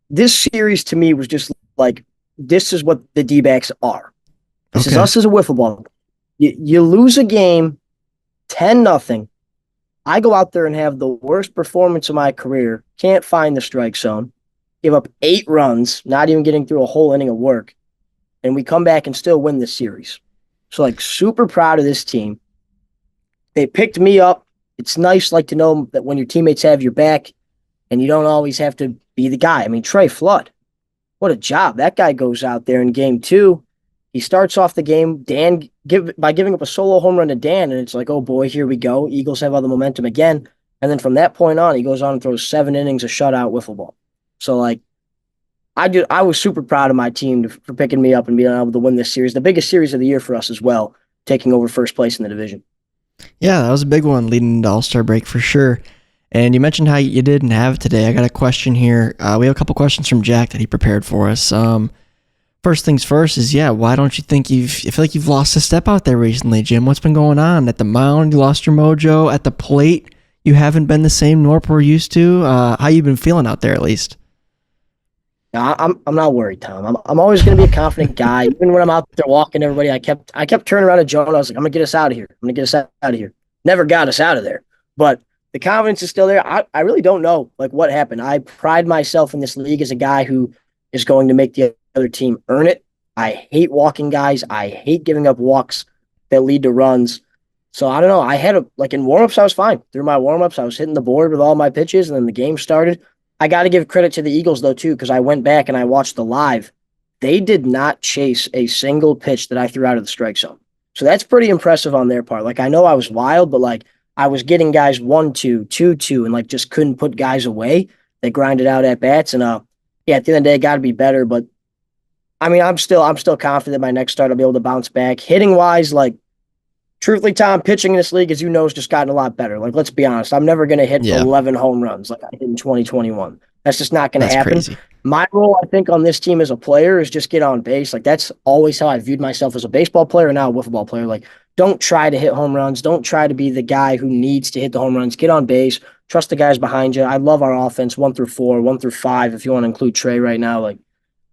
[SPEAKER 4] this series to me was just like, this is what the D-backs are. This is us as a wiffle ball. You lose a game 10-0. I go out there and have the worst performance of my career, can't find the strike zone, give up 8 runs, not even getting through a whole inning of work, and we come back and still win this series. So, like, super proud of this team. They picked me up. It's nice, like, to know that when your teammates have your back and you don't always have to be the guy. I mean, Trey Flood, what a job. That guy goes out there in game 2. He starts off the game, by giving up a solo home run to Dan, and it's like, oh boy, here we go. Eagles have all the momentum again. And then from that point on, he goes on and throws 7 innings of shutout wiffle ball. So, like, I was super proud of my team for picking me up and being able to win this series, the biggest series of the year for us as well, taking over first place in the division.
[SPEAKER 1] Yeah, that was a big one leading into All-Star break for sure. And you mentioned how you didn't have it today. I got a question here. We have a couple questions from Jack that he prepared for us. First things first is, why don't you think I feel like you've lost a step out there recently, Jim? What's been going on? At the mound, you lost your mojo. At the plate, you haven't been the same Knorp we're used to. How you been feeling out there, at least?
[SPEAKER 4] I'm not worried, Tom. I'm always going to be a confident guy. Even when I'm out there walking everybody, I kept turning around to Joe and I was like, I'm going to get us out of here. I'm going to get us out of here. Never got us out of there. But the confidence is still there. I really don't know like what happened. I pride myself in this league as a guy who is going to make the other team earn it. I hate walking guys. I hate giving up walks that lead to runs. So I don't know. I had in warm-ups, I was fine. Through my warm-ups, I was hitting the board with all my pitches, and then the game started. I got to give credit to the Eagles, though, too, because I went back and I watched the live. They did not chase a single pitch that I threw out of the strike zone. So that's pretty impressive on their part. Like, I know I was wild, but, like, I was getting guys 1-2, 2-2, and, like, just couldn't put guys away. They grinded out at bats, and, at the end of the day, it got to be better. But, I mean, I'm still confident my next start I'll be able to bounce back. Hitting-wise, like, truthfully, Tom, pitching in this league, as you know, has just gotten a lot better. Like, let's be honest. I'm never going to hit 11 home runs like I did in 2021. That's just not going to happen.
[SPEAKER 1] Crazy.
[SPEAKER 4] My role, I think, on this team as a player is just get on base. Like, that's always how I viewed myself as a baseball player and now a wiffle ball player. Like, don't try to hit home runs. Don't try to be the guy who needs to hit the home runs. Get on base. Trust the guys behind you. I love our offense, 1 through 4, 1 through 5, if you want to include Trey right now. Like,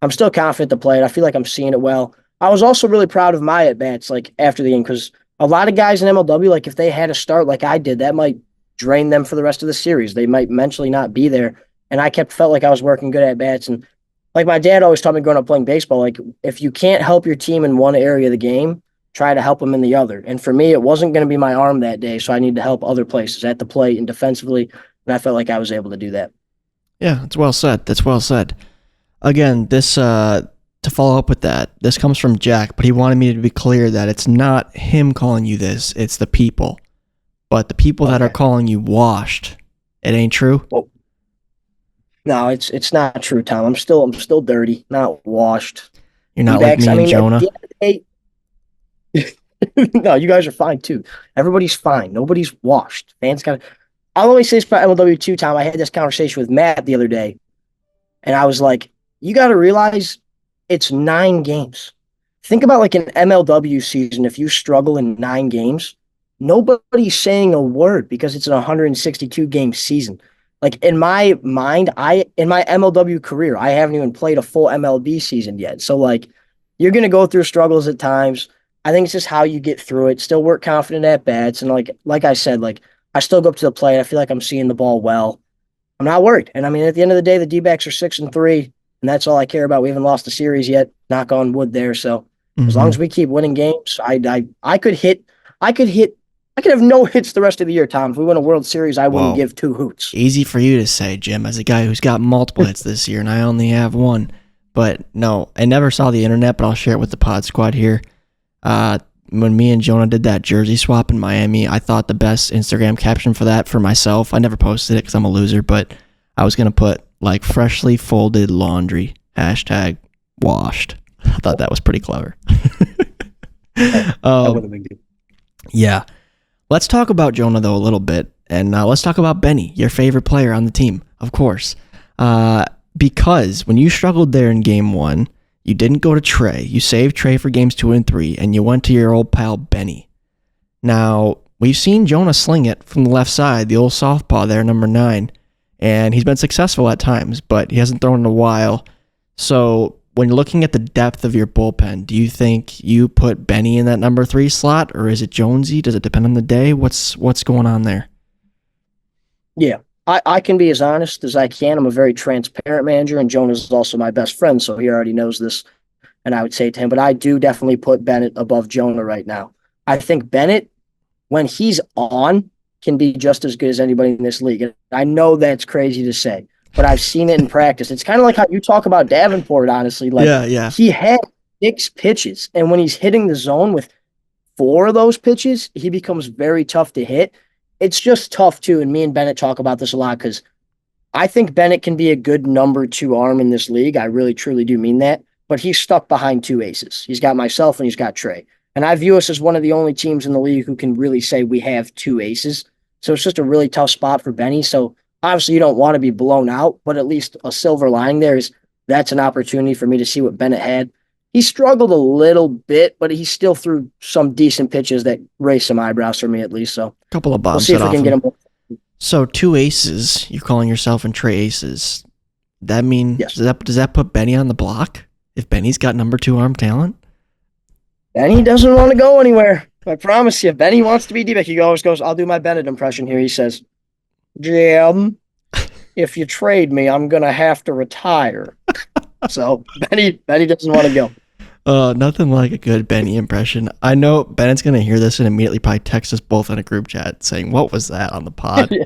[SPEAKER 4] I'm still confident to play it. I feel like I'm seeing it well. I was also really proud of my at-bats, like, after the game, because a lot of guys in MLW, like, if they had a start like I did, that might drain them for the rest of the series. They might mentally not be there. And I felt like I was working good at bats. And like my dad always taught me growing up playing baseball, like if you can't help your team in one area of the game, try to help them in the other. And for me, it wasn't going to be my arm that day, so I need to help other places at the plate and defensively, and I felt like I was able to do that.
[SPEAKER 1] Yeah, that's well said. That's well said. Again, this to follow up with that, this comes from Jack, but he wanted me to be clear that it's not him calling you this, it's the people. But the people that are calling you washed, it ain't true?
[SPEAKER 4] Well, no, it's not true, Tom. I'm still dirty, not washed.
[SPEAKER 1] You're not like me and Jonah?
[SPEAKER 4] No, you guys are fine too. Everybody's fine. Nobody's washed. Fans got. I'll only say this about MLW too, Tom. I had this conversation with Matt the other day, and I was like, "You got to realize it's 9 games. Think about like an MLW season. If you struggle in 9 games, nobody's saying a word because it's an 162 game season. Like in my mind, in my MLW career, I haven't even played a full MLB season yet. So like, you're gonna go through struggles at times. I think it's just how you get through it. Still work confident at bats, and like I said, like I still go up to the plate. I feel like I'm seeing the ball well. I'm not worried. And I mean, at the end of the day, the D-backs are 6-3, and that's all I care about. We haven't lost a series yet. Knock on wood there. So as long as we keep winning games, I could have no hits the rest of the year, Tom. If we win a World Series, I wouldn't give 2 hoots.
[SPEAKER 1] Easy for you to say, Jim, as a guy who's got multiple hits this year, and I only have 1. But no, I never saw the internet, but I'll share it with the pod squad here. When me and Jonah did that jersey swap in Miami, I thought the best Instagram caption for that for myself, I never posted it because I'm a loser, but I was going to put like freshly folded laundry, #washed. I thought that was pretty clever. Yeah. Let's talk about Jonah, though, a little bit. And let's talk about Benny, your favorite player on the team, of course. Because when you struggled there in game 1, you didn't go to Trey. You saved Trey for games 2 and 3, and you went to your old pal, Benny. Now, we've seen Jonah sling it from the left side, the old southpaw there, number 9. And he's been successful at times, but he hasn't thrown in a while. So when you're looking at the depth of your bullpen, do you think you put Benny in that number 3 slot, or is it Jonesy? Does it depend on the day? What's going on there?
[SPEAKER 4] Yeah, I can be as honest as I can. I'm a very transparent manager, and Jonah's also my best friend, so he already knows this. And I would say to him, but I do definitely put Bennett above Jonah right now. I think Bennett, when he's on, can be just as good as anybody in this league. And I know that's crazy to say, but I've seen it in practice. It's kind of like how you talk about Davenport, honestly. Like,
[SPEAKER 1] yeah.
[SPEAKER 4] He had 6 pitches, and when he's hitting the zone with 4 of those pitches, he becomes very tough to hit. It's just tough, too, and me and Bennett talk about this a lot because I think Bennett can be a good number 2 arm in this league. I really, truly do mean that, but he's stuck behind 2 aces. He's got myself and he's got Trey. And I view us as one of the only teams in the league who can really say we have 2 aces. So it's just a really tough spot for Benny. So obviously you don't want to be blown out, but at least a silver lining there is that's an opportunity for me to see what Bennett had. He struggled a little bit, but he still threw some decent pitches that raised some eyebrows for me at least. So
[SPEAKER 1] a couple of bombs.
[SPEAKER 4] We'll see if we can get him.
[SPEAKER 1] So 2 aces, you're calling yourself and Trey aces. That mean
[SPEAKER 4] yes.
[SPEAKER 1] Does that put Benny on the block? If Benny's got number 2 arm talent?
[SPEAKER 4] Benny doesn't want to go anywhere. I promise you. Benny wants to be D-back. He always goes, I'll do my Bennett impression here. He says, Jim, if you trade me, I'm going to have to retire. So Benny doesn't want to go.
[SPEAKER 1] Nothing like a good Benny impression. I know Bennett's going to hear this and immediately probably text us both in a group chat saying, what was that on the pod?
[SPEAKER 4] Yeah.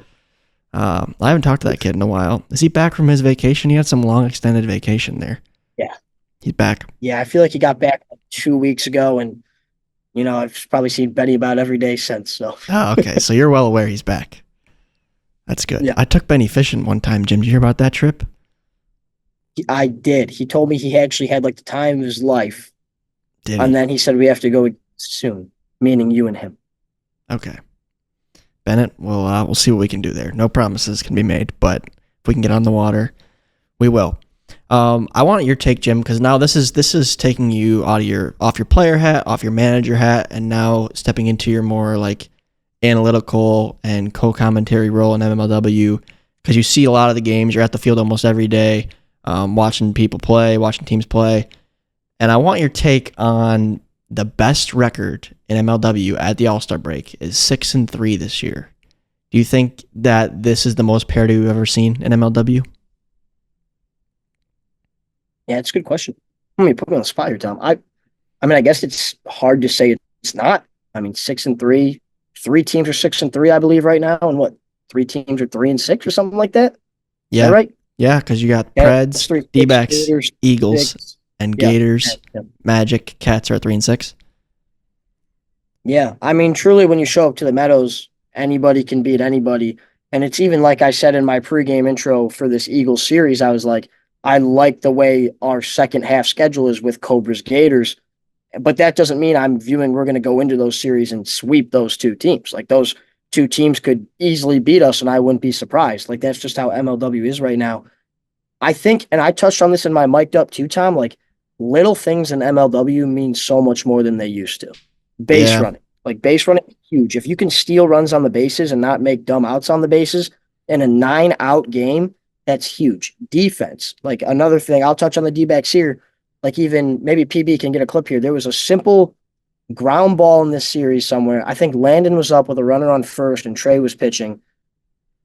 [SPEAKER 1] I haven't talked to that kid in a while. Is he back from his vacation? He had some long extended vacation there.
[SPEAKER 4] Yeah.
[SPEAKER 1] He's back.
[SPEAKER 4] Yeah, I feel like he got back 2 weeks ago, and, I've probably seen Benny about every day since. So.
[SPEAKER 1] Oh, okay. So you're well aware he's back. That's good.
[SPEAKER 4] Yeah.
[SPEAKER 1] I took Benny fishing one time. Jim, did you hear about that trip?
[SPEAKER 4] I did. He told me he actually had like the time of his life.
[SPEAKER 1] Did
[SPEAKER 4] and
[SPEAKER 1] he?
[SPEAKER 4] then he said we have to go soon, meaning you and him.
[SPEAKER 1] Okay. Bennett, we'll see what we can do there. No promises can be made, but if we can get on the water, we will. I want your take, Jim, because now this is taking you off your player hat, off your manager hat, and now stepping into your more like analytical and co-commentary role in MLW, because you see a lot of the games. You're at the field almost every day, watching people play, watching teams play, and I want your take on the best record in MLW at the All-Star break is 6-3 this year. Do you think that this is the most parity we've ever seen in MLW?
[SPEAKER 4] Yeah, it's a good question. Put me on the spot here, Tom. I guess it's hard to say it's not. I mean, 6-3, three teams are 6-3, I believe, right now, and what, three teams are 3-6 or something like that. Is
[SPEAKER 1] Yeah.
[SPEAKER 4] that right?
[SPEAKER 1] Yeah, because you got
[SPEAKER 4] Yeah,
[SPEAKER 1] Preds,
[SPEAKER 4] three,
[SPEAKER 1] D-backs,
[SPEAKER 4] Gators,
[SPEAKER 1] Eagles,
[SPEAKER 4] six.
[SPEAKER 1] and
[SPEAKER 4] Yeah.
[SPEAKER 1] Gators,
[SPEAKER 4] Yeah.
[SPEAKER 1] Magic, Cats are at 3-6.
[SPEAKER 4] Yeah, I mean, truly, when you show up to the Meadows, anybody can beat anybody. And it's even like I said in my pregame intro for this Eagles series, I was like, I like the way our second half schedule is with Cobras Gators. But that doesn't mean I'm viewing we're going to go into those series and sweep those two teams. Like those two teams could easily beat us, and I wouldn't be surprised. Like that's just how MLW is right now. I think, and I touched on this in my mic'd up too, Tom, like little things in MLW mean so much more than they used to. Base
[SPEAKER 1] Yeah.
[SPEAKER 4] running. Like base running is huge. If you can steal runs on the bases and not make dumb outs on the bases in a 9-out game, that's huge. Defense. Like another thing, I'll touch on the D-backs here. Like even maybe PB can get a clip here. There was a simple ground ball in this series somewhere. I think Landon was up with a runner on first and Trey was pitching.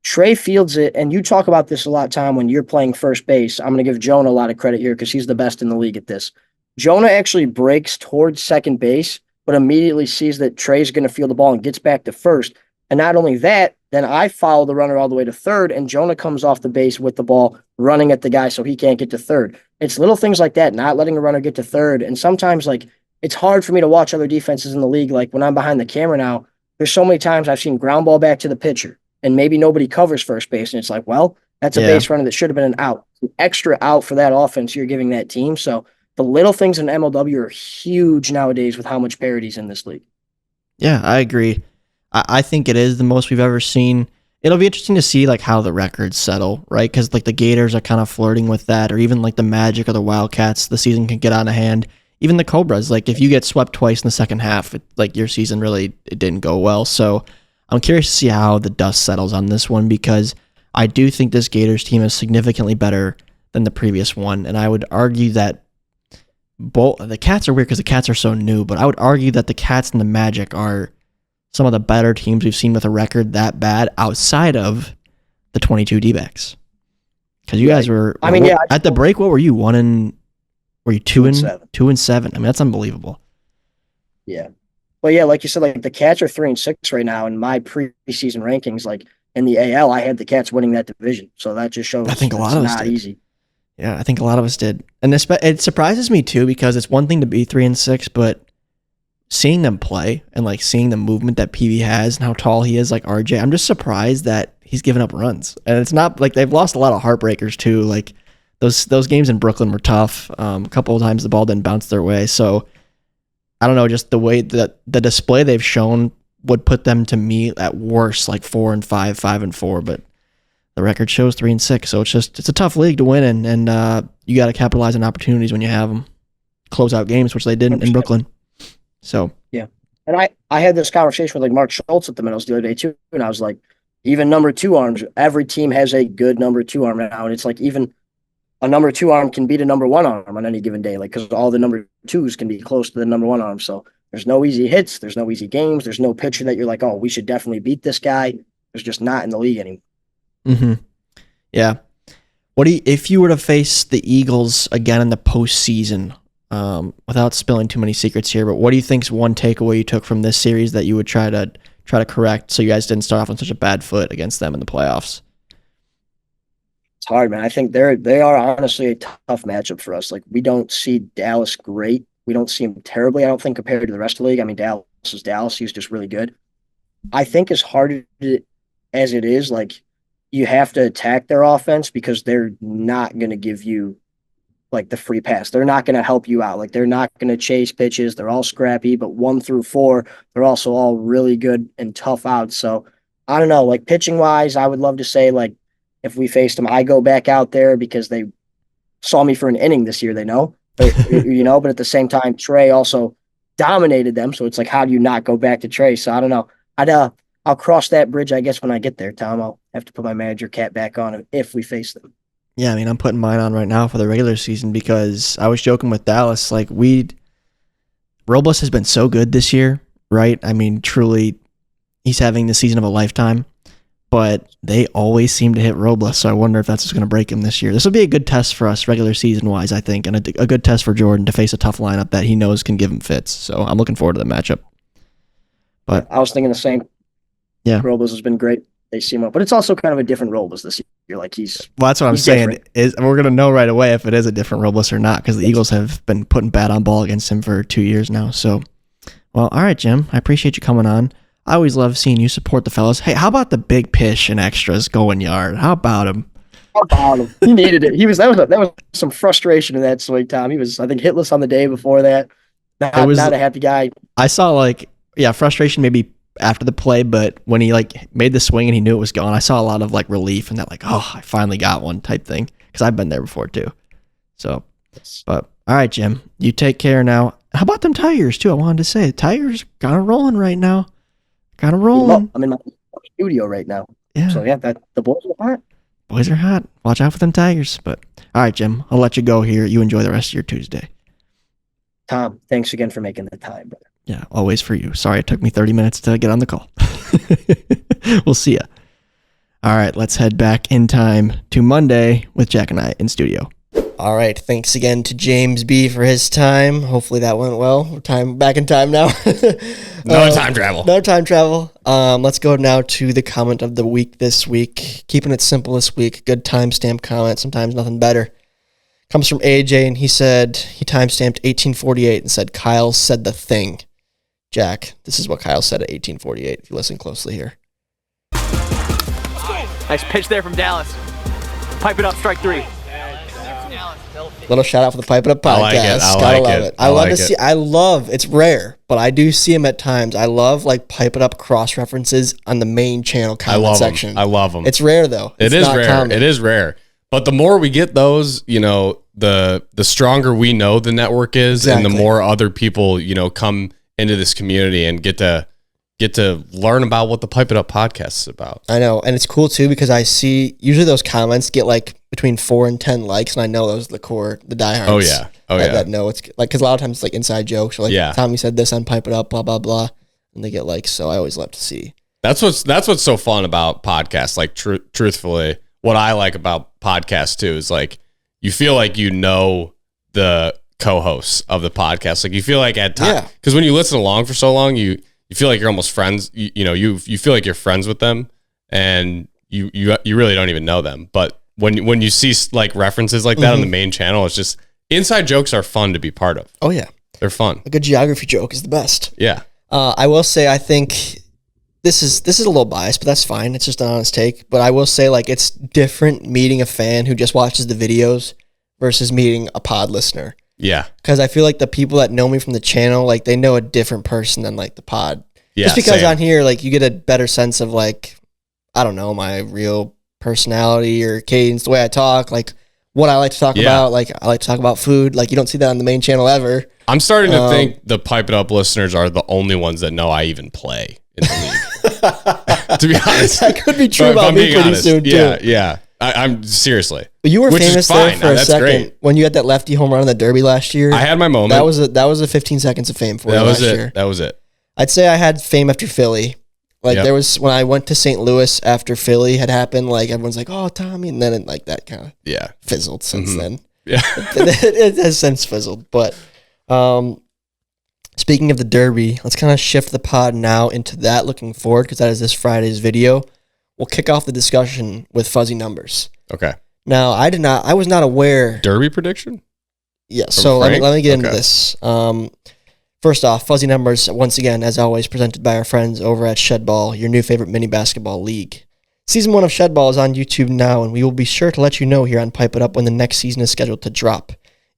[SPEAKER 4] Trey fields it, and you talk about this a lot, Tom, when you're playing first base. I'm going to give Jonah a lot of credit here because he's the best in the league at this. Jonah actually breaks towards second base, but immediately sees that Trey's going to field the ball and gets back to first. And not only that, then I follow the runner all the way to third, and Jonah comes off the base with the ball running at the guy so he can't get to third. It's little things like that, not letting a runner get to third. And sometimes, like, it's hard for me to watch other defenses in the league. Like, when I'm behind the camera now, there's so many times I've seen ground ball back to the pitcher, and maybe nobody covers first base. And it's like, well, that's a base runner that should have been an out. An extra out for that offense you're giving that team. So the little things in MLW are huge nowadays with how much parity's in this league.
[SPEAKER 1] Yeah, I agree. I think it is the most we've ever seen. It'll be interesting to see like how the records settle, right? Because like the Gators are kind of flirting with that, or even like the Magic or the Wildcats, the season can get out of hand. Even the Cobras, like if you get swept twice in the second half, like your season really it didn't go well. So I'm curious to see how the dust settles on this one because I do think this Gators team is significantly better than the previous one, and I would argue that both the Cats are weird because the Cats are so new, but I would argue that the Cats and the Magic are some of the better teams we've seen with a record that bad outside of the 22 D-backs. Because you guys were, at the break. What were you? Were you 2-7? I mean, that's unbelievable.
[SPEAKER 4] Yeah. Well, yeah, like you said, like the Cats are 3-6 right now. In my preseason rankings, like in the AL, I had the Cats winning that division. So that just shows
[SPEAKER 1] I think a lot of us did.
[SPEAKER 4] Easy.
[SPEAKER 1] Yeah, I think a lot of us did, and it surprises me too because it's one thing to be 3-6, but seeing them play and like seeing the movement that PB has and how tall he is, like RJ, I'm just surprised that he's given up runs. And it's not like they've lost a lot of heartbreakers too. Like those games in Brooklyn were tough. A couple of times the ball didn't bounce their way. So I don't know, just the way that the display they've shown would put them to me at worst like 4-5, 5-4, but the record shows 3-6. So it's a tough league to win in, and you got to capitalize on opportunities when you have them. Close out games, which they did in Brooklyn. So
[SPEAKER 4] yeah, and I had this conversation with like Mark Schultz at the Meadows the other day too, and I was like, even number 2 arms, every team has a good number 2 arm now, and it's like even a number 2 arm can beat a number 1 arm on any given day, like because all the number 2s can be close to the number 1 arm. So there's no easy hits, there's no easy games, there's no pitcher that you're like, oh, we should definitely beat this guy. There's just not in the league anymore.
[SPEAKER 1] Mm-hmm. Yeah. If you were to face the Eagles again in the postseason? Without spilling too many secrets here, but what do you think's one takeaway you took from this series that you would try to correct so you guys didn't start off on such a bad foot against them in the playoffs?
[SPEAKER 4] It's hard, man. I think they are honestly a tough matchup for us. Like we don't see Dallas great. We don't see him terribly, I don't think, compared to the rest of the league. I mean, Dallas is Dallas. He's just really good. I think as hard as it is, like you have to attack their offense because they're not going to give you like the free pass. They're not going to help you out. Like they're not going to chase pitches. They're all scrappy, but 1 through 4, they're also all really good and tough outs. So I don't know, like pitching wise, I would love to say like if we faced them, I go back out there because they saw me for an inning this year, they know, but, but at the same time, Trey also dominated them. So it's like, how do you not go back to Trey? So I don't know. I'll cross that bridge, I guess, when I get there, Tom. I'll have to put my manager cap back on if we face them.
[SPEAKER 1] Yeah, I mean, I'm putting mine on right now for the regular season because I was joking with Dallas. Like, Robles has been so good this year, right? I mean, truly, he's having the season of a lifetime.
[SPEAKER 5] but they always seem to hit Robles, so I wonder if that's what's going to break him this year. This will be a good test for us regular season-wise, I think, and a good test for Jordan to face a tough lineup that he knows can give him fits. So I'm looking forward to the matchup. But
[SPEAKER 4] I was thinking the same.
[SPEAKER 5] Yeah.
[SPEAKER 4] Robles has been great. They seem up, but it's also kind of a different Robles this year. Like
[SPEAKER 5] well, that's what I'm saying. We're going to know right away if it is a different Robles or not, because the Eagles have been putting bat on ball against him for 2 years now. So, well, all right, Jim. I appreciate you coming on. I always love seeing you support the fellas. Hey, how about the big pish and extras going yard? How about him?
[SPEAKER 4] How about him? He needed it. That was some frustration in that swing, Tom. He was, I think, hitless on the day before that. Not a happy guy.
[SPEAKER 5] I saw frustration maybe after the play, but when he made the swing and he knew it was gone, I saw a lot of relief and that oh, I finally got one type thing, because I've been there before too. So, but all right, Jim, you take care now. How about them Tigers too? I wanted to say Tigers kind of rolling right now. Kind of rolling.
[SPEAKER 4] I'm in my studio right now.
[SPEAKER 5] Yeah.
[SPEAKER 4] So yeah, the boys are hot.
[SPEAKER 5] Boys are hot. Watch out for them Tigers. But all right, Jim, I'll let you go here. You enjoy the rest of your Tuesday.
[SPEAKER 4] Tom, thanks again for making the time, brother.
[SPEAKER 5] Yeah, always for you. Sorry it took me 30 minutes to get on the call. We'll see ya. All right, let's head back in time to Monday with Jack and I in studio.
[SPEAKER 1] All right, thanks again to James B for his time. Hopefully that went well. We're back in time now.
[SPEAKER 2] No time travel.
[SPEAKER 1] No time travel. Let's go now to the comment of the week this week. Keeping it simple this week. Good timestamp comment. Sometimes nothing better. Comes from AJ, and he said he timestamped 1848 and said Kyle said the thing. Jack, this is what Kyle said at 1848. If you listen closely here.
[SPEAKER 6] Nice pitch there from Dallas. Pipe it up, strike three.
[SPEAKER 1] Little shout out for the Pipe It Up podcast. Gotta love it. I love to see. It's rare, but I do see them at times. I love Pipe It Up cross references on the main channel comment section.
[SPEAKER 2] I love them.
[SPEAKER 1] It's rare though.
[SPEAKER 2] It is rare. Common. It is rare. But the more we get those, the stronger we know the network is, and the more other people, come into this community and get to learn about what the Pipe It Up podcast is about.
[SPEAKER 1] I know, and it's cool too because I see usually those comments get between 4 and 10 likes, and I know those are the diehards.
[SPEAKER 2] Oh yeah,
[SPEAKER 1] that know it's because a lot of times it's inside jokes. Or Tommy said this on Pipe It Up, blah blah blah, and they get likes. So I always love to see.
[SPEAKER 2] That's what's so fun about podcasts. Truthfully, what I like about podcasts too is you feel like the co-hosts of the podcast. You feel at times because when you listen along for so long, you feel like you're almost friends. You feel like you're friends with them, and you really don't even know them. But when you see references like that on the main channel, it's just inside jokes are fun to be part of.
[SPEAKER 1] Oh yeah,
[SPEAKER 2] they're fun.
[SPEAKER 1] A good geography joke is the best.
[SPEAKER 2] Yeah.
[SPEAKER 1] I will say I think this is a little biased, but that's fine. It's just an honest take. But I will say it's different meeting a fan who just watches the videos versus meeting a pod listener.
[SPEAKER 2] Yeah.
[SPEAKER 1] Because I feel the people that know me from the channel, they know a different person than the pod.
[SPEAKER 2] Yeah.
[SPEAKER 1] Just because on here, you get a better sense of I don't know, my real personality or cadence, the way I talk, what I like to talk about. I like to talk about food. You don't see that on the main channel ever.
[SPEAKER 2] I'm starting to think the Pipe It Up listeners are the only ones that know I even play in the league. To be honest.
[SPEAKER 1] That could be true about me pretty soon, too.
[SPEAKER 2] Yeah. I'm seriously.
[SPEAKER 1] But you were famous there for a second great. When you had that lefty home run in the Derby last year.
[SPEAKER 2] I had my moment.
[SPEAKER 1] That was a 15 seconds of fame for you last year.
[SPEAKER 2] That was it.
[SPEAKER 1] I'd say I had fame after Philly. There was when I went to St. Louis after Philly had happened, everyone's oh, Tommy, and then it that kind of fizzled since then.
[SPEAKER 2] Yeah.
[SPEAKER 1] it has since fizzled. But speaking of the Derby, let's kind of shift the pod now into that looking forward, because that is this Friday's video. We'll kick off the discussion with fuzzy numbers.
[SPEAKER 2] Okay.
[SPEAKER 1] Now, I was not aware.
[SPEAKER 2] Derby prediction?
[SPEAKER 1] Yeah, so let me get into this. First off, fuzzy numbers, once again, as always, presented by our friends over at ShedBall, your new favorite mini basketball league. Season 1 of ShedBall is on YouTube now, and we will be sure to let you know here on Pipe It Up when the next season is scheduled to drop.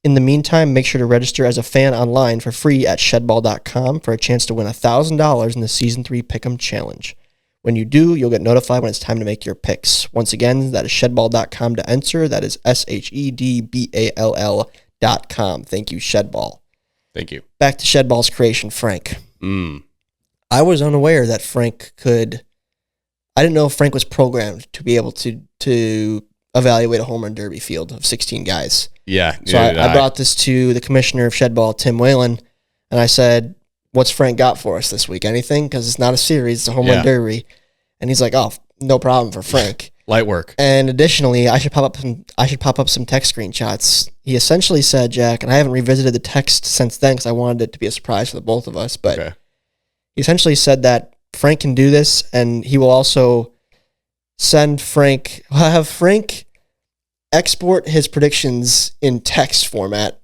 [SPEAKER 1] In the meantime, make sure to register as a fan online for free at shedball.com for a chance to win $1,000 in the Season 3 Pick'em Challenge. When you do, you'll get notified when it's time to make your picks. Once again, that is shedball.com to enter. That is ShedBall.com. Thank you, ShedBall.
[SPEAKER 2] Thank you.
[SPEAKER 1] Back to ShedBall's creation, Frank. I was unaware that Frank could... I didn't know if Frank was programmed to be able to evaluate a home run derby field of 16 guys.
[SPEAKER 2] Yeah.
[SPEAKER 1] So I brought this to the commissioner of ShedBall, Tim Whalen, and I said, what's Frank got for us this week? Anything? Because it's not a series, it's a home run derby. And he's like, oh, no problem for Frank.
[SPEAKER 2] Light work.
[SPEAKER 1] And additionally, I should pop up some text screenshots. He essentially said, Jack, and I haven't revisited the text since then because I wanted it to be a surprise for the both of us, but he essentially said that Frank can do this, and he will also have Frank export his predictions in text format,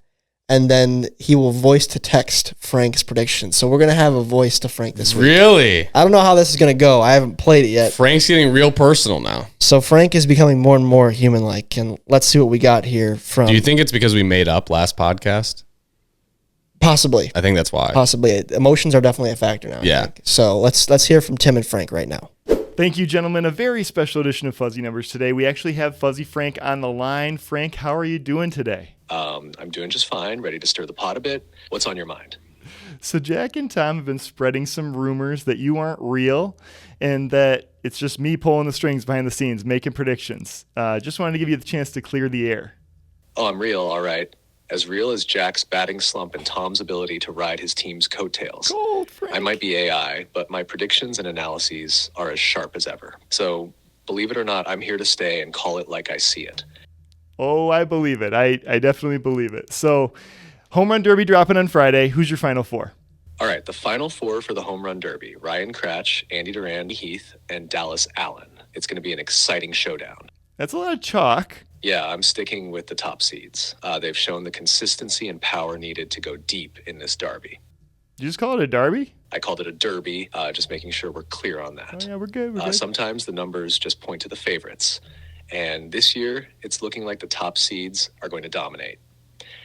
[SPEAKER 1] and then he will voice to text Frank's predictions. So we're going to have a voice to Frank this week.
[SPEAKER 2] Really?
[SPEAKER 1] I don't know how this is going to go. I haven't played it yet.
[SPEAKER 2] Frank's getting real personal now.
[SPEAKER 1] So Frank is becoming more and more human-like, and let's see what we got here from...
[SPEAKER 2] Do you think it's because we made up last podcast?
[SPEAKER 1] Possibly.
[SPEAKER 2] I think that's why.
[SPEAKER 1] Possibly. Emotions are definitely a factor now.
[SPEAKER 2] Yeah.
[SPEAKER 1] I think. So let's hear from Tim and Frank right now.
[SPEAKER 7] Thank you, gentlemen. A very special edition of Fuzzy Numbers today. We actually have Fuzzy Frank on the line. Frank, how are you doing today?
[SPEAKER 8] I'm doing just fine, ready to stir the pot a bit. What's on your mind?
[SPEAKER 7] So Jack and Tom have been spreading some rumors that you aren't real and that it's just me pulling the strings behind the scenes, making predictions. Just wanted to give you the chance to clear the air.
[SPEAKER 8] Oh, I'm real, all right. As real as Jack's batting slump and Tom's ability to ride his team's coattails.
[SPEAKER 7] Gold, Frank.
[SPEAKER 8] I might be AI, but my predictions and analyses are as sharp as ever. So, believe it or not, I'm here to stay and call it like I see it.
[SPEAKER 7] Oh, I believe it. I definitely believe it. So, Home Run Derby dropping on Friday. Who's your final four?
[SPEAKER 8] All right, the final four for the Home Run Derby: Ryan Cratch, Andy Duran, Heath, and Dallas Allen. It's going to be an exciting showdown.
[SPEAKER 7] That's a lot of chalk.
[SPEAKER 8] Yeah, I'm sticking with the top seeds. They've shown the consistency and power needed to go deep in this derby.
[SPEAKER 7] Did you just call it a derby?
[SPEAKER 8] I called it a derby, just making sure we're clear on that.
[SPEAKER 7] Oh, yeah, we're good. We're good.
[SPEAKER 8] Sometimes the numbers just point to the favorites. And this year, it's looking like the top seeds are going to dominate.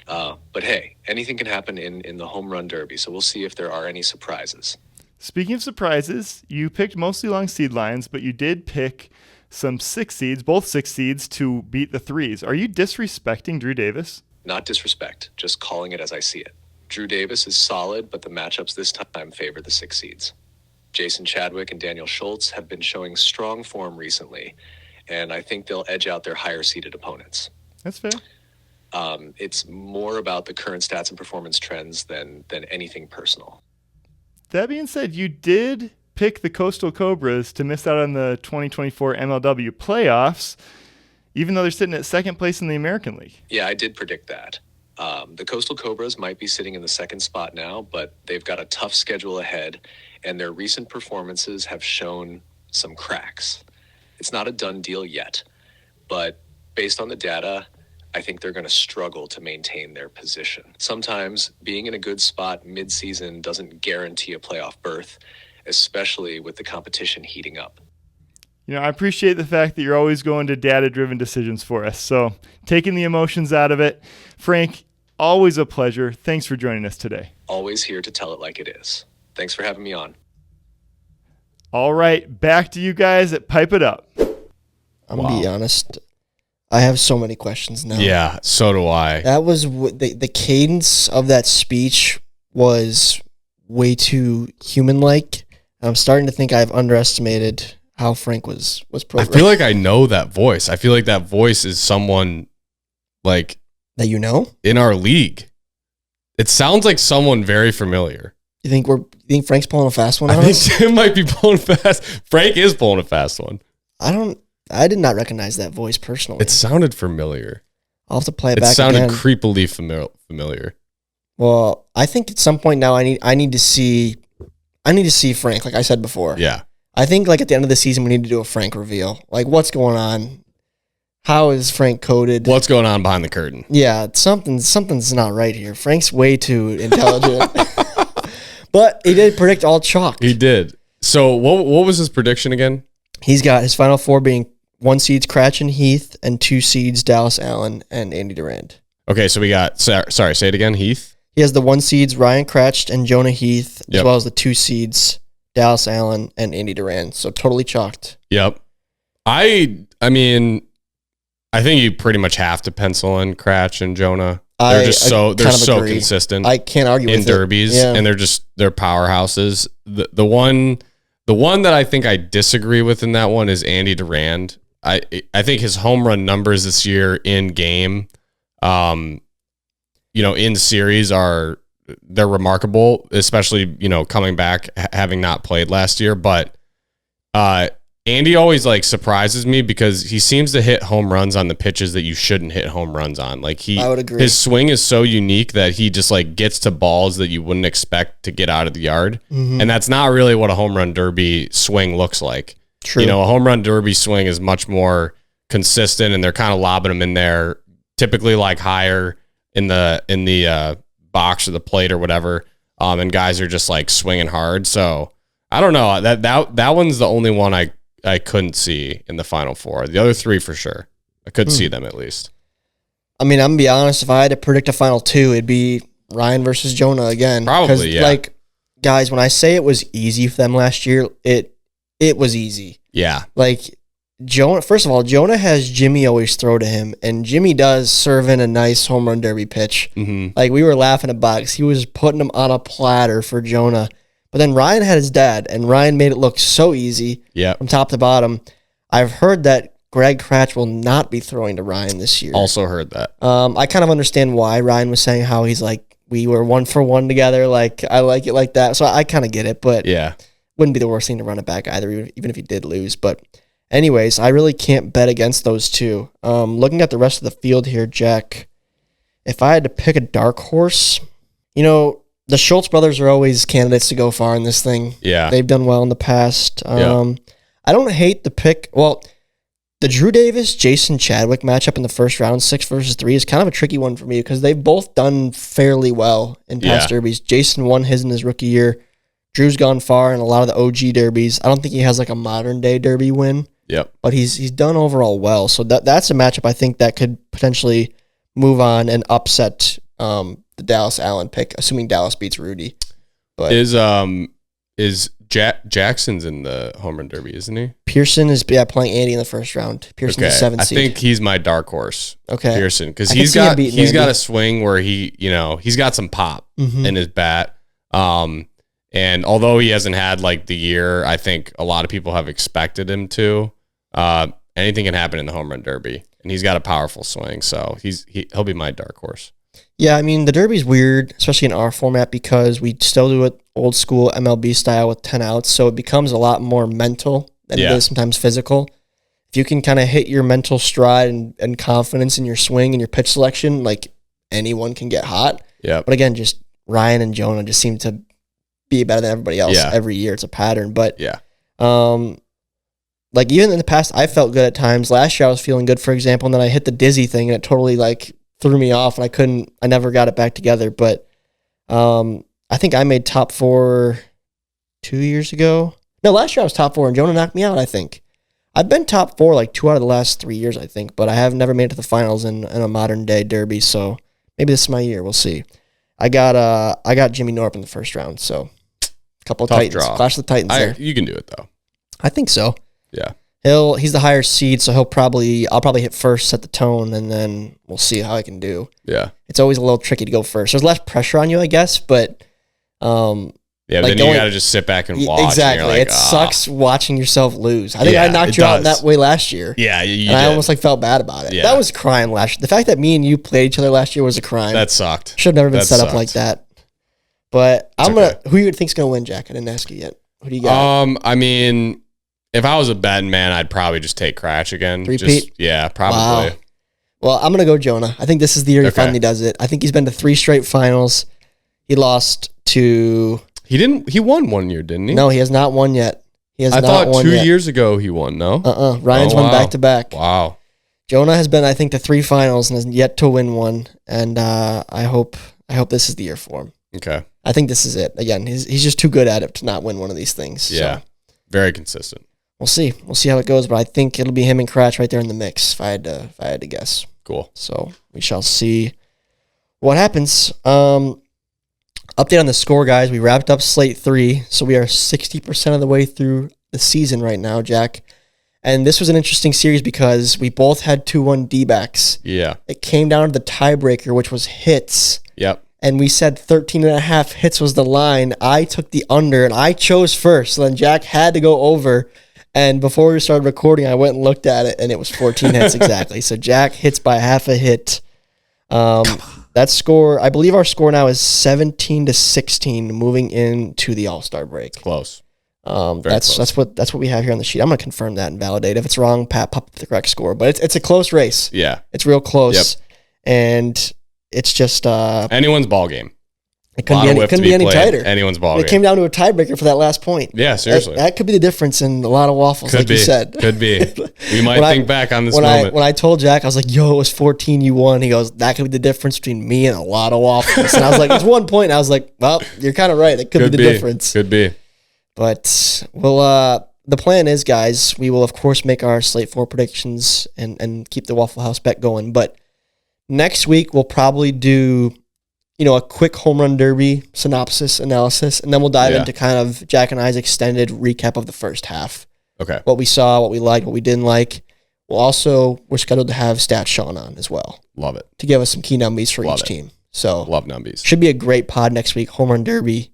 [SPEAKER 8] But hey, anything can happen in the Home Run Derby, so we'll see if there are any surprises.
[SPEAKER 7] Speaking of surprises, you picked mostly long seed lines, but you did pick some both six seeds to beat the threes. Are you disrespecting Drew Davis?
[SPEAKER 8] Not disrespect, just calling it as I see it. Drew Davis is solid, but the matchups this time favor the six seeds. Jason Chadwick and Daniel Schultz have been showing strong form recently, and I think they'll edge out their higher-seeded opponents.
[SPEAKER 7] That's fair.
[SPEAKER 8] It's more about the current stats and performance trends than anything personal.
[SPEAKER 7] That being said, you did pick the Coastal Cobras to miss out on the 2024 MLW playoffs, even though they're sitting at second place in the American League.
[SPEAKER 8] Yeah, I did predict that. The Coastal Cobras might be sitting in the second spot now, but they've got a tough schedule ahead, and their recent performances have shown some cracks. It's not a done deal yet, but based on the data, I think they're going to struggle to maintain their position. Sometimes being in a good spot mid-season doesn't guarantee a playoff berth, especially with the competition heating up.
[SPEAKER 7] You know, I appreciate the fact that you're always going to data-driven decisions for us. So taking the emotions out of it. Frank, always a pleasure. Thanks for joining us today.
[SPEAKER 8] Always here to tell it like it is. Thanks for having me on.
[SPEAKER 7] All right, back to you guys at Pipe It Up.
[SPEAKER 1] I'm going to be honest. I have so many questions now.
[SPEAKER 2] Yeah, so do I.
[SPEAKER 1] That was the cadence of that speech was way too human-like. I'm starting to think I've underestimated how Frank was programmed.
[SPEAKER 2] I feel like I know that voice. I feel like that voice is someone like
[SPEAKER 1] that you know
[SPEAKER 2] in our league. It sounds like someone very familiar.
[SPEAKER 1] You think Frank's pulling a fast one?
[SPEAKER 2] I think Tim might be pulling fast. Frank is pulling a fast one.
[SPEAKER 1] I did not recognize that voice personally.
[SPEAKER 2] It sounded familiar.
[SPEAKER 1] I'll have to play it back.
[SPEAKER 2] It sounded
[SPEAKER 1] again.
[SPEAKER 2] creepily familiar.
[SPEAKER 1] Well, I think at some point now I need to see Frank, like I said before.
[SPEAKER 2] Yeah.
[SPEAKER 1] I think like at the end of the season we need to do a Frank reveal. Like what's going on? How is Frank coded?
[SPEAKER 2] What's going on behind the curtain?
[SPEAKER 1] Yeah, something's not right here. Frank's way too intelligent. But he did predict all chalk.
[SPEAKER 2] He did. So what was his prediction again?
[SPEAKER 1] He's got his final four being 1 seeds Cratch and Heath and 2 seeds Dallas Allen and Andy Durant.
[SPEAKER 2] Okay, so we got sorry, say it again, Heath.
[SPEAKER 1] He has the 1 seeds Ryan Cratch and Jonah Heath,
[SPEAKER 2] Yep.
[SPEAKER 1] as well as the 2 seeds Dallas Allen and Andy Durant. So totally chalked.
[SPEAKER 2] Yep. I mean, I think you pretty much have to pencil in Cratch and Jonah. They're just so
[SPEAKER 1] agree.
[SPEAKER 2] consistent.
[SPEAKER 1] I can't argue
[SPEAKER 2] in
[SPEAKER 1] with
[SPEAKER 2] derbies,
[SPEAKER 1] it. Yeah.
[SPEAKER 2] and they're powerhouses. The one that I think I disagree with in that one is Andy Durant. I think his home run numbers this year in game, in series they're remarkable, especially coming back having not played last year. But Andy always like surprises me because he seems to hit home runs on the pitches that you shouldn't hit home runs on. Like
[SPEAKER 1] I would agree.
[SPEAKER 2] His swing is so unique that he just like gets to balls that you wouldn't expect to get out of the yard. And that's not really what a home run derby swing looks like.
[SPEAKER 1] True.
[SPEAKER 2] You know, a home run derby swing is much more consistent, and they're kind of lobbing them in there, typically like higher in the box or the plate or whatever. And guys are just like swinging hard. So I don't know. That one's the only one I couldn't see in the Final Four. The other three for sure. I could see them at least.
[SPEAKER 1] I mean, I'm going to be honest. If I had to predict a Final Two, it'd be Ryan versus Jonah again.
[SPEAKER 2] Probably, yeah.
[SPEAKER 1] Like, guys, when I say it was easy for them last year, it was easy.
[SPEAKER 2] Yeah.
[SPEAKER 1] Like, Jonah, first of all, Jonah has Jimmy always throw to him, and Jimmy does serve in a nice home run derby pitch. Like, we were laughing about it 'cause he was putting him on a platter for Jonah. But then Ryan had his dad, and Ryan made it look so easy from top to bottom. I've heard that Greg Kratch will not be throwing to Ryan this year.
[SPEAKER 2] Also heard that.
[SPEAKER 1] I kind of understand why Ryan was saying how he's like, we were 1-for-1 together. Like, I like it like that. So I kind of get it, but wouldn't be the worst thing to run it back either, even if he did lose. But anyways, I really can't bet against those two. Looking at the rest of the field here, Jack, if I had to pick a dark horse, you know, the Schultz brothers are always candidates to go far in this thing.
[SPEAKER 2] Yeah.
[SPEAKER 1] They've done well in the past. I don't hate the pick. Well, the Drew Davis, Jason Chadwick matchup in the first round, 6 versus 3, is kind of a tricky one for me because they've both done fairly well in past derbies. Jason won his in his rookie year. Drew's gone far in a lot of the OG derbies. I don't think he has like a modern day derby win. But he's done overall well. So that's a matchup I think that could potentially move on and upset the Dallas Allen pick, assuming Dallas beats Rudy. But
[SPEAKER 2] is Jackson's in the home run derby, isn't he?
[SPEAKER 1] Pearson is playing Andy in the first round. Pearson's the 7th seed.
[SPEAKER 2] I think he's my dark horse.
[SPEAKER 1] Okay,
[SPEAKER 2] Pearson, because he's got a swing where he's got some pop in his bat. And although he hasn't had like the year I think a lot of people have expected him to, anything can happen in the home run derby, and he's got a powerful swing, so he'll be my dark horse.
[SPEAKER 1] Yeah, I mean, the derby's weird, especially in our format, because we still do it old school MLB style with 10 outs, so it becomes a lot more mental than it is sometimes physical. If you can kind of hit your mental stride and confidence in your swing and your pitch selection, like anyone can get hot.
[SPEAKER 2] Yeah.
[SPEAKER 1] But again, just Ryan and Jonah just seem to be better than everybody else every year. It's a pattern. But like even in the past, I felt good at times. Last year I was feeling good, for example, and then I hit the dizzy thing and it totally like threw me off, and I never got it back together. But I think I made top 4 2 years ago. No, last year I was top 4 and Jonah knocked me out, I think. I've been top 4 like 2 out of the last 3 years, I think, but I have never made it to the finals in a modern day derby, so maybe this is my year. We'll see. I got Jimmy Knorp in the first round, so a couple of
[SPEAKER 2] Tough
[SPEAKER 1] Titans.
[SPEAKER 2] Draw.
[SPEAKER 1] Clash of the Titans there.
[SPEAKER 2] You can do it though.
[SPEAKER 1] I think so.
[SPEAKER 2] Yeah.
[SPEAKER 1] He's the higher seed, so I'll probably hit first, set the tone, and then we'll see how I can do.
[SPEAKER 2] Yeah.
[SPEAKER 1] It's always a little tricky to go first. There's less pressure on you, I guess, but
[SPEAKER 2] like then you got to just sit back and watch.
[SPEAKER 1] Exactly.
[SPEAKER 2] And
[SPEAKER 1] it sucks watching yourself lose. I think I knocked you out in that way last year.
[SPEAKER 2] Yeah, you
[SPEAKER 1] did. I almost like felt bad about it.
[SPEAKER 2] Yeah.
[SPEAKER 1] That was a crime last year. The fact that me and you played each other last year was a crime.
[SPEAKER 2] That sucked.
[SPEAKER 1] Should have never been set up like that. But who you think's gonna win, Jack? I didn't ask you yet. Who do you got?
[SPEAKER 2] I mean, if I was a betting man, I'd probably just take Kratch again.
[SPEAKER 1] Repeat?
[SPEAKER 2] Yeah, probably.
[SPEAKER 1] Wow. Well, I'm gonna go Jonah. I think this is the year he finally does it. I think he's been to 3 straight finals. He lost to.
[SPEAKER 2] He won one year, didn't he?
[SPEAKER 1] No, he has not won yet.
[SPEAKER 2] I thought 2 years ago he won. No.
[SPEAKER 1] Ryan's won back to back.
[SPEAKER 2] Wow.
[SPEAKER 1] Jonah has been, I think, to 3 finals and has yet to win one. And I hope this is the year for him.
[SPEAKER 2] Okay.
[SPEAKER 1] I think this is it. Again, he's just too good at it to not win one of these things.
[SPEAKER 2] Yeah.
[SPEAKER 1] So.
[SPEAKER 2] Very consistent.
[SPEAKER 1] We'll see. We'll see how it goes, but I think it'll be him and Kratch right there in the mix if I had to guess.
[SPEAKER 2] Cool.
[SPEAKER 1] So we shall see what happens. Update on the score, guys. We wrapped up slate 3, so we are 60% of the way through the season right now, Jack. And this was an interesting series because we both had 2-1 D-backs.
[SPEAKER 2] Yeah.
[SPEAKER 1] It came down to the tiebreaker, which was hits.
[SPEAKER 2] Yep.
[SPEAKER 1] And we said 13.5 hits was the line. I took the under, and I chose first. So then Jack had to go over. And before we started recording, I went and looked at it, and it was 14 hits exactly. So Jack hits by half a hit. That score, I believe our score now is 17-16 moving into the All-Star break.
[SPEAKER 2] Close.
[SPEAKER 1] That's what we have here on the sheet. I'm gonna confirm that and validate. If it's wrong, Pat, pop up the correct score. But it's a close race.
[SPEAKER 2] Yeah,
[SPEAKER 1] it's real close, and it's just
[SPEAKER 2] anyone's ball game.
[SPEAKER 1] It couldn't be any tighter.
[SPEAKER 2] Anyone's ball game.
[SPEAKER 1] It came down to a tiebreaker for that last point.
[SPEAKER 2] Yeah, seriously.
[SPEAKER 1] That could be the difference in a lot of waffles,
[SPEAKER 2] Could
[SPEAKER 1] you said.
[SPEAKER 2] Could be. We might think back on this moment.
[SPEAKER 1] When I told Jack, I was like, yo, it was 14, you won. He goes, that could be the difference between me and a lot of waffles. And I was like, it's 1 point. And I was like, well, you're kind of right. It could be the difference.
[SPEAKER 2] Could be.
[SPEAKER 1] But the plan is, guys, we will, of course, make our Slate 4 predictions and keep the Waffle House bet going. But next week, we'll probably do a quick home run derby synopsis analysis, and then we'll dive into kind of Jack and I's extended recap of the first half.
[SPEAKER 2] Okay.
[SPEAKER 1] What we saw, what we liked, what we didn't like. We're scheduled to have Stat Sean on as well.
[SPEAKER 2] Love it.
[SPEAKER 1] To give us some key numbies for each team. So
[SPEAKER 2] love numbies.
[SPEAKER 1] Should be a great pod next week. Home run derby,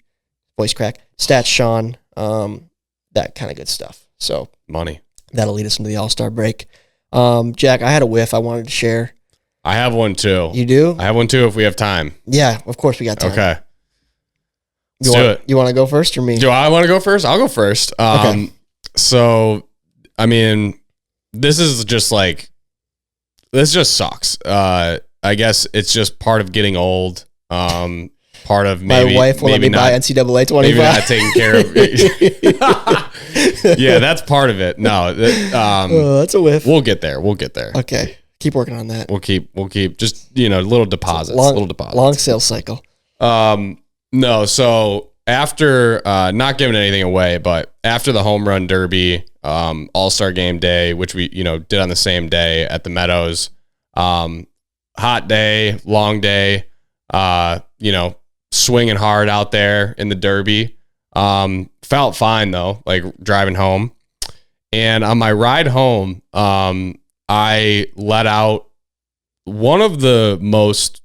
[SPEAKER 1] voice crack, Stat Sean, that kind of good stuff. So
[SPEAKER 2] money.
[SPEAKER 1] That'll lead us into the All-Star break. Jack, I had a whiff I wanted to share.
[SPEAKER 2] I have one too.
[SPEAKER 1] You do?
[SPEAKER 2] I have one too if we have time.
[SPEAKER 1] Yeah, of course we got time.
[SPEAKER 2] Okay. Let's do it.
[SPEAKER 1] You want to go first or me?
[SPEAKER 2] Do I want to go first? I'll go first. Okay. So, I mean, this just sucks. I guess it's just part of getting old. Part of maybe
[SPEAKER 1] my wife will let me buy NCAA 25.
[SPEAKER 2] Maybe not taking care of it. Yeah, that's part of it. No,
[SPEAKER 1] that's a whiff.
[SPEAKER 2] We'll get there.
[SPEAKER 1] Okay. Keep working on that.
[SPEAKER 2] We'll keep just, little deposits.
[SPEAKER 1] Long sales cycle.
[SPEAKER 2] No, so after, not giving anything away, but after the home run derby, All-Star game day, which we, did on the same day at the Meadows, hot day, long day, swinging hard out there in the derby. Felt fine though, like driving home. And on my ride home, I let out one of the most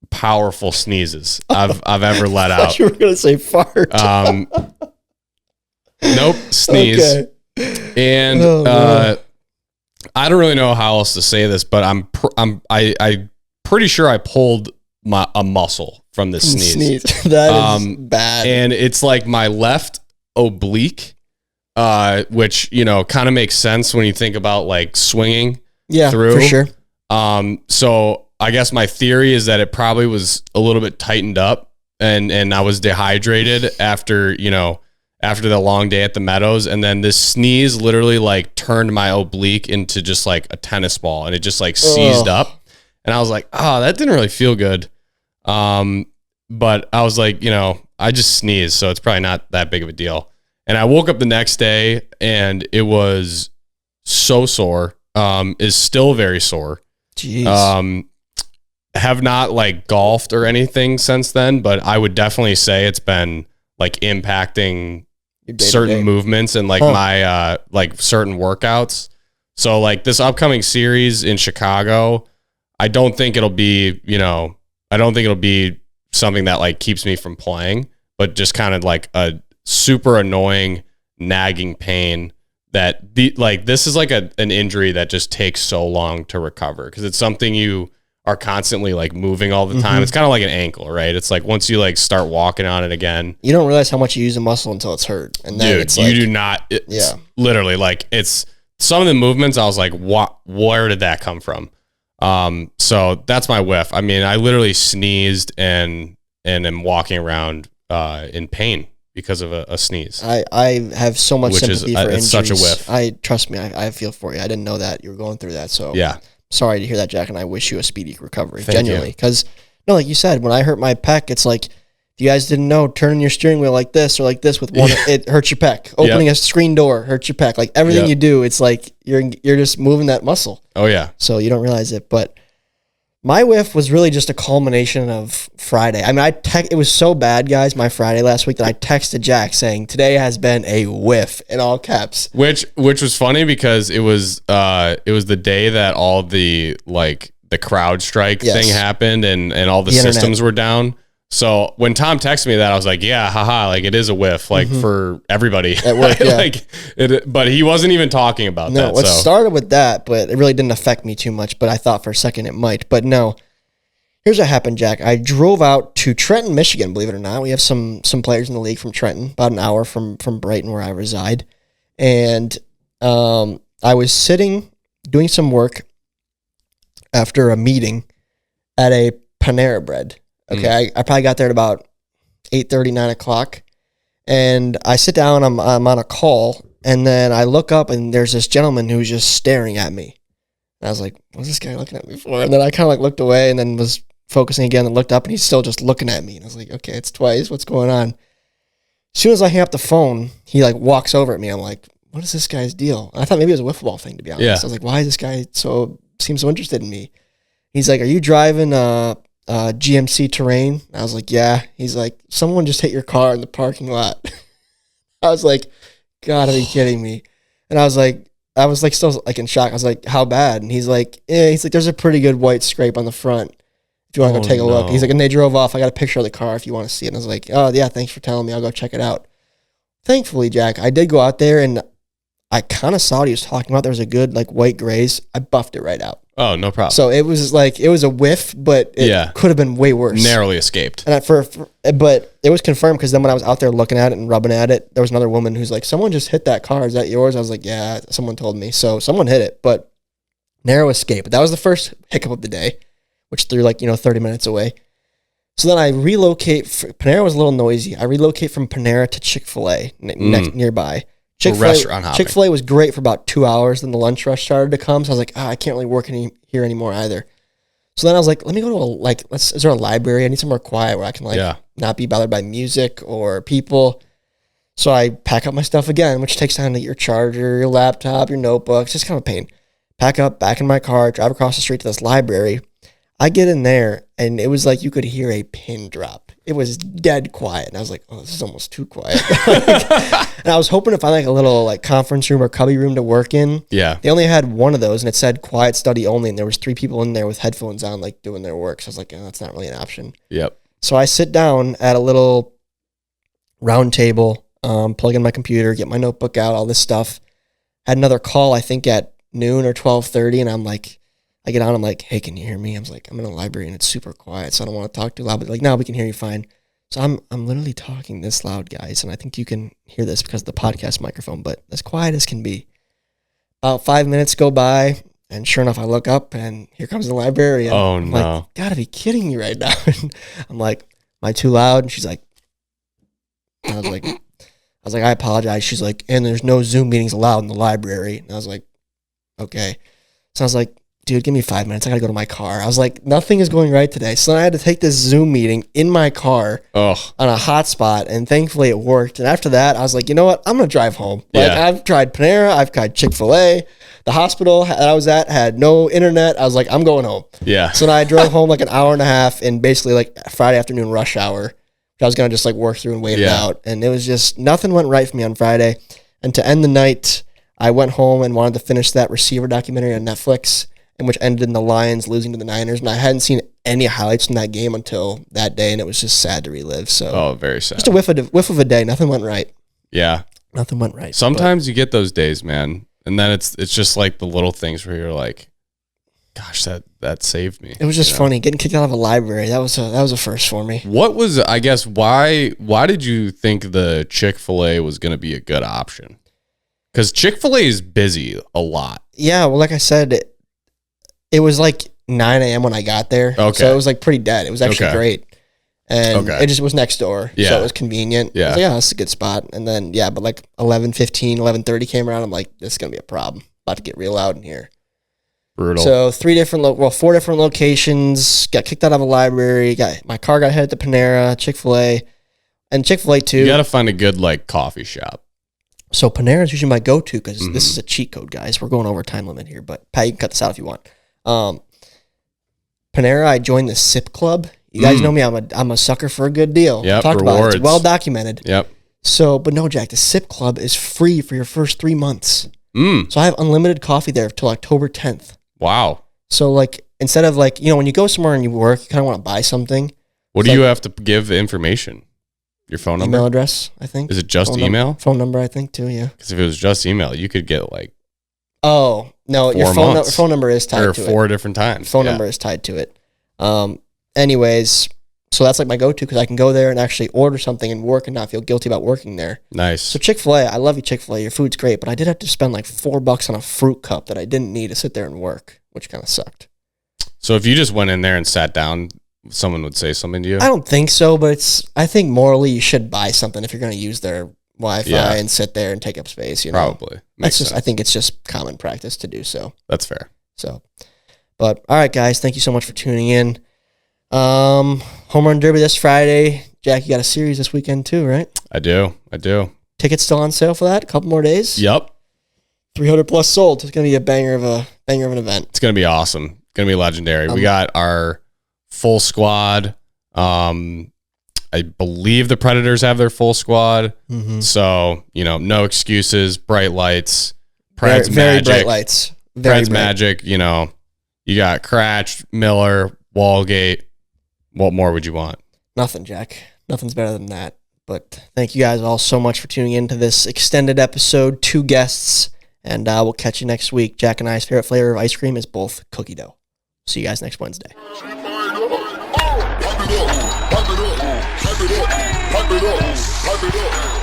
[SPEAKER 2] powerful sneezes I've ever let
[SPEAKER 1] I thought
[SPEAKER 2] out.
[SPEAKER 1] You were gonna say fart.
[SPEAKER 2] Nope, sneeze. Okay. And I don't really know how else to say this, but I'm pretty sure I pulled a muscle from this sneeze.
[SPEAKER 1] That is bad.
[SPEAKER 2] And it's like my left oblique, which kind of makes sense when you think about like swinging.
[SPEAKER 1] Yeah,
[SPEAKER 2] through.
[SPEAKER 1] For sure.
[SPEAKER 2] So I guess my theory is that it probably was a little bit tightened up and I was dehydrated after the long day at the Meadows. And then this sneeze literally like turned my oblique into just like a tennis ball and it just like seized up. And I was like, oh, that didn't really feel good. But I was like, I just sneezed. So it's probably not that big of a deal. And I woke up the next day and it was so sore. Is still very sore.
[SPEAKER 1] Jeez.
[SPEAKER 2] Have not like golfed or anything since then, but I would definitely say it's been like impacting certain movements and like my like certain workouts. So like this upcoming series in Chicago, I don't think it'll be something that like keeps me from playing, but just kind of like a super annoying nagging pain that this is like an injury that just takes so long to recover because it's something you are constantly like moving all the time. It's kind of like an ankle, right? It's like once you like start walking on it again,
[SPEAKER 1] you don't realize how much you use a muscle until it's hurt. And then it's like,
[SPEAKER 2] you do not. It's literally like it's some of the movements. I was like, where did that come from? So that's my whiff. I mean, I literally sneezed and am walking around in pain because of a sneeze.
[SPEAKER 1] I have so much sympathy for injuries.
[SPEAKER 2] It's such a whiff.
[SPEAKER 1] Trust me, I feel for you. I didn't know that you were going through that. So
[SPEAKER 2] yeah,
[SPEAKER 1] sorry to hear that, Jack, and I wish you a speedy recovery. Genuinely, because like you said, when I hurt my pec, it's like if you guys didn't know, turning your steering wheel like this or like this with one, it hurts your pec. Opening a screen door hurts your pec. Like everything you do, it's like you're just moving that muscle.
[SPEAKER 2] Oh yeah.
[SPEAKER 1] So you don't realize it, but. My whiff was really just a culmination of Friday. I mean, it was so bad, guys, my Friday last week that I texted Jack saying, today has been a whiff in all caps.
[SPEAKER 2] Which was funny because it was the day that all the like the CrowdStrike thing happened and all the systems were down. So when Tom texted me that, I was like, yeah, haha, like it is a whiff, like for everybody
[SPEAKER 1] at work. Yeah.
[SPEAKER 2] But he wasn't even talking about that.
[SPEAKER 1] No, it started with that, but it really didn't affect me too much. But I thought for a second it might. But no, Here's what happened, Jack. I drove out to Trenton, Michigan, believe it or not. We have some players in the league from Trenton, about an hour from Brighton, where I reside. And I was sitting, doing some work after a meeting at a Panera Bread. Okay, I probably got there at about 8:30, 9 o'clock. And I sit down, I'm on a call, and then I look up, and there's this gentleman who's just staring at me. And I was like, what's this guy looking at me for? And then I kind of like looked away and then was focusing again and looked up, and he's still just looking at me. And I was like, okay, it's twice. What's going on? As soon as I hang up the phone, he like walks over at me. I'm like, what is this guy's deal? And I thought maybe it was a wiffle ball thing, to be honest.
[SPEAKER 2] Yeah.
[SPEAKER 1] I was like, why is this guy seems so interested in me? He's like, are you driving GMC Terrain? I was like, yeah. He's like, someone just hit your car in the parking lot. I was like, God, are you kidding me? And I was like still like in shock. I was like, how bad? And he's like, there's a pretty good white scrape on the front. If you want to go take a look. He's like, and they drove off. I got a picture of the car if you want to see it. And I was like, oh yeah, thanks for telling me. I'll go check it out. Thankfully, Jack, I did go out there and I kind of saw what he was talking about. There was a good like white graze. I buffed it right out.
[SPEAKER 2] Oh, no problem.
[SPEAKER 1] So it was a whiff, but it could have been way worse.
[SPEAKER 2] Narrowly escaped.
[SPEAKER 1] And but it was confirmed because then when I was out there looking at it and rubbing at it, there was another woman who's like, someone just hit that car. Is that yours? I was like, yeah, someone told me. So someone hit it, but narrow escape. But that was the first hiccup of the day, which threw 30 minutes away. So then I relocate. Panera was a little noisy. I relocate from Panera to Chick-fil-A nearby. Chick-fil-A was great for about 2 hours. Then the lunch rush started to come. So I was like, I can't really work here anymore either. So then I was like, let me go to is there a library? I need somewhere quiet where I can not be bothered by music or people. So I pack up my stuff again, which takes time to get your charger, your laptop, your notebooks. Just kind of a pain. Pack up, back in my car, drive across the street to this library. I get in there, and it was like you could hear a pin drop. It was dead quiet, and I was like, oh, this is almost too quiet. And I was hoping to find like a little like conference room or cubby room to work in.
[SPEAKER 2] Yeah.
[SPEAKER 1] They only had one of those, and it said quiet study only, and there was 3 people in there with headphones on, like doing their work. So I was like, that's not really an option.
[SPEAKER 2] Yep.
[SPEAKER 1] So I sit down at a little round table, plug in my computer, get my notebook out, all this stuff. Had another call, I think at noon or 12:30, and I'm like, I get on, I'm like, hey, can you hear me? I was like, I'm in a library and it's super quiet, so I don't want to talk too loud. But like, no, we can hear you fine. So I'm literally talking this loud, guys, and I think you can hear this because of the podcast microphone, but as quiet as can be. About 5 minutes go by, and sure enough, I look up, and here comes the librarian.
[SPEAKER 2] Oh,
[SPEAKER 1] I'm
[SPEAKER 2] no.
[SPEAKER 1] like, gotta be kidding me right now. And I'm like, am I too loud? And she's like, I was like, I apologize. She's like, and there's no Zoom meetings allowed in the library. And I was like, okay. So I was like, dude, give me 5 minutes. I gotta go to my car. I was like, nothing is going right today. So then I had to take this Zoom meeting in my car on a hotspot, and thankfully it worked. And after that, I was like, you know what? I'm gonna drive home. Like, I've tried Panera, I've tried Chick-fil-A. The hospital that I was at had no internet. I was like, I'm going home.
[SPEAKER 2] Yeah.
[SPEAKER 1] So then I drove home like an hour and a half in basically like Friday afternoon rush hour. I was gonna just like work through and wait it out. And it was just, nothing went right for me on Friday. And to end the night, I went home and wanted to finish that receiver documentary on Netflix, and which ended in the Lions losing to the Niners. And I hadn't seen any highlights from that game until that day, and it was just sad to relive. So
[SPEAKER 2] very sad.
[SPEAKER 1] Just a whiff of a day. Nothing went right.
[SPEAKER 2] Yeah.
[SPEAKER 1] Nothing went right.
[SPEAKER 2] Sometimes you get those days, man. And then it's just like the little things where you're like, gosh, that saved me.
[SPEAKER 1] It was just funny getting kicked out of a library. That was a first for me.
[SPEAKER 2] What was, I guess, why did you think the Chick-fil-A was going to be a good option? Because Chick-fil-A is busy a lot.
[SPEAKER 1] Yeah, well, like I said, it was like 9 a.m. when I got there.
[SPEAKER 2] Okay.
[SPEAKER 1] So it was like pretty dead. It was actually great. And it just was next door.
[SPEAKER 2] Yeah.
[SPEAKER 1] So it was convenient.
[SPEAKER 2] Yeah.
[SPEAKER 1] I was like, that's a good spot. And then, but like 11:15, 11:30 came around. I'm like, this is going to be a problem. About to get real loud in here.
[SPEAKER 2] Brutal.
[SPEAKER 1] So 4 different locations. Got kicked out of a library. My car got headed to Panera, Chick-fil-A, and Chick-fil-A too.
[SPEAKER 2] You got to find a good like coffee shop.
[SPEAKER 1] So Panera is usually my go-to because this is a cheat code, guys. We're going over time limit here, but Pat, you can cut this out if you want. Panera, I joined the Sip Club. You guys know me. I'm a sucker for a good deal.
[SPEAKER 2] Yep,
[SPEAKER 1] Talked
[SPEAKER 2] rewards.
[SPEAKER 1] about it. It's well documented.
[SPEAKER 2] Yep.
[SPEAKER 1] So, but no, Jack, the Sip Club is free for your first 3 months. So I have unlimited coffee there till October 10th.
[SPEAKER 2] Wow.
[SPEAKER 1] So like, instead of like, when you go somewhere and you work, you kind of want to buy something.
[SPEAKER 2] What do you have to give information? Your phone number?
[SPEAKER 1] Email address, I think.
[SPEAKER 2] Is it just email?
[SPEAKER 1] Phone number, I think, too, yeah.
[SPEAKER 2] Because if it was just email, you could get like
[SPEAKER 1] Oh, no, your phone number is tied to it.
[SPEAKER 2] 4 different times.
[SPEAKER 1] Phone number is tied to it. anyways, so that's like my go-to because I can go there and actually order something and work and not feel guilty about working there.
[SPEAKER 2] Nice.
[SPEAKER 1] So Chick-fil-A, I love you, Chick-fil-A. Your food's great, but I did have to spend like $4 on a fruit cup that I didn't need to sit there and work, which kind of sucked.
[SPEAKER 2] So if you just went in there and sat down, someone would say something to you?
[SPEAKER 1] I don't think so, but I think morally you should buy something if you're going to use their Wi-Fi and sit there and take up space. You know,
[SPEAKER 2] Probably.
[SPEAKER 1] That's just. I think it's just common practice to do so.
[SPEAKER 2] That's fair.
[SPEAKER 1] So, but all right, guys, thank you so much for tuning in. Home Run Derby this Friday. Jack, you got a series this weekend too, right?
[SPEAKER 2] I do.
[SPEAKER 1] Tickets still on sale for that? A couple more days?
[SPEAKER 2] Yep.
[SPEAKER 1] 300 plus sold. It's gonna be a banger of an event.
[SPEAKER 2] It's gonna be awesome. Gonna be legendary. We got our full squad. I believe the Predators have their full squad. Mm-hmm. So, no excuses, bright lights, Preds
[SPEAKER 1] very
[SPEAKER 2] magic.
[SPEAKER 1] Bright lights.
[SPEAKER 2] Preds magic, you got Cratch, Miller, Walgate. What more would you want?
[SPEAKER 1] Nothing, Jack. Nothing's better than that. But thank you guys all so much for tuning in to this extended episode, 2 guests, and we'll catch you next week. Jack and I's favorite flavor of ice cream is both cookie dough. See you guys next Wednesday.
[SPEAKER 9] Pipe it up, pipe it up, pipe it up, pipe it up.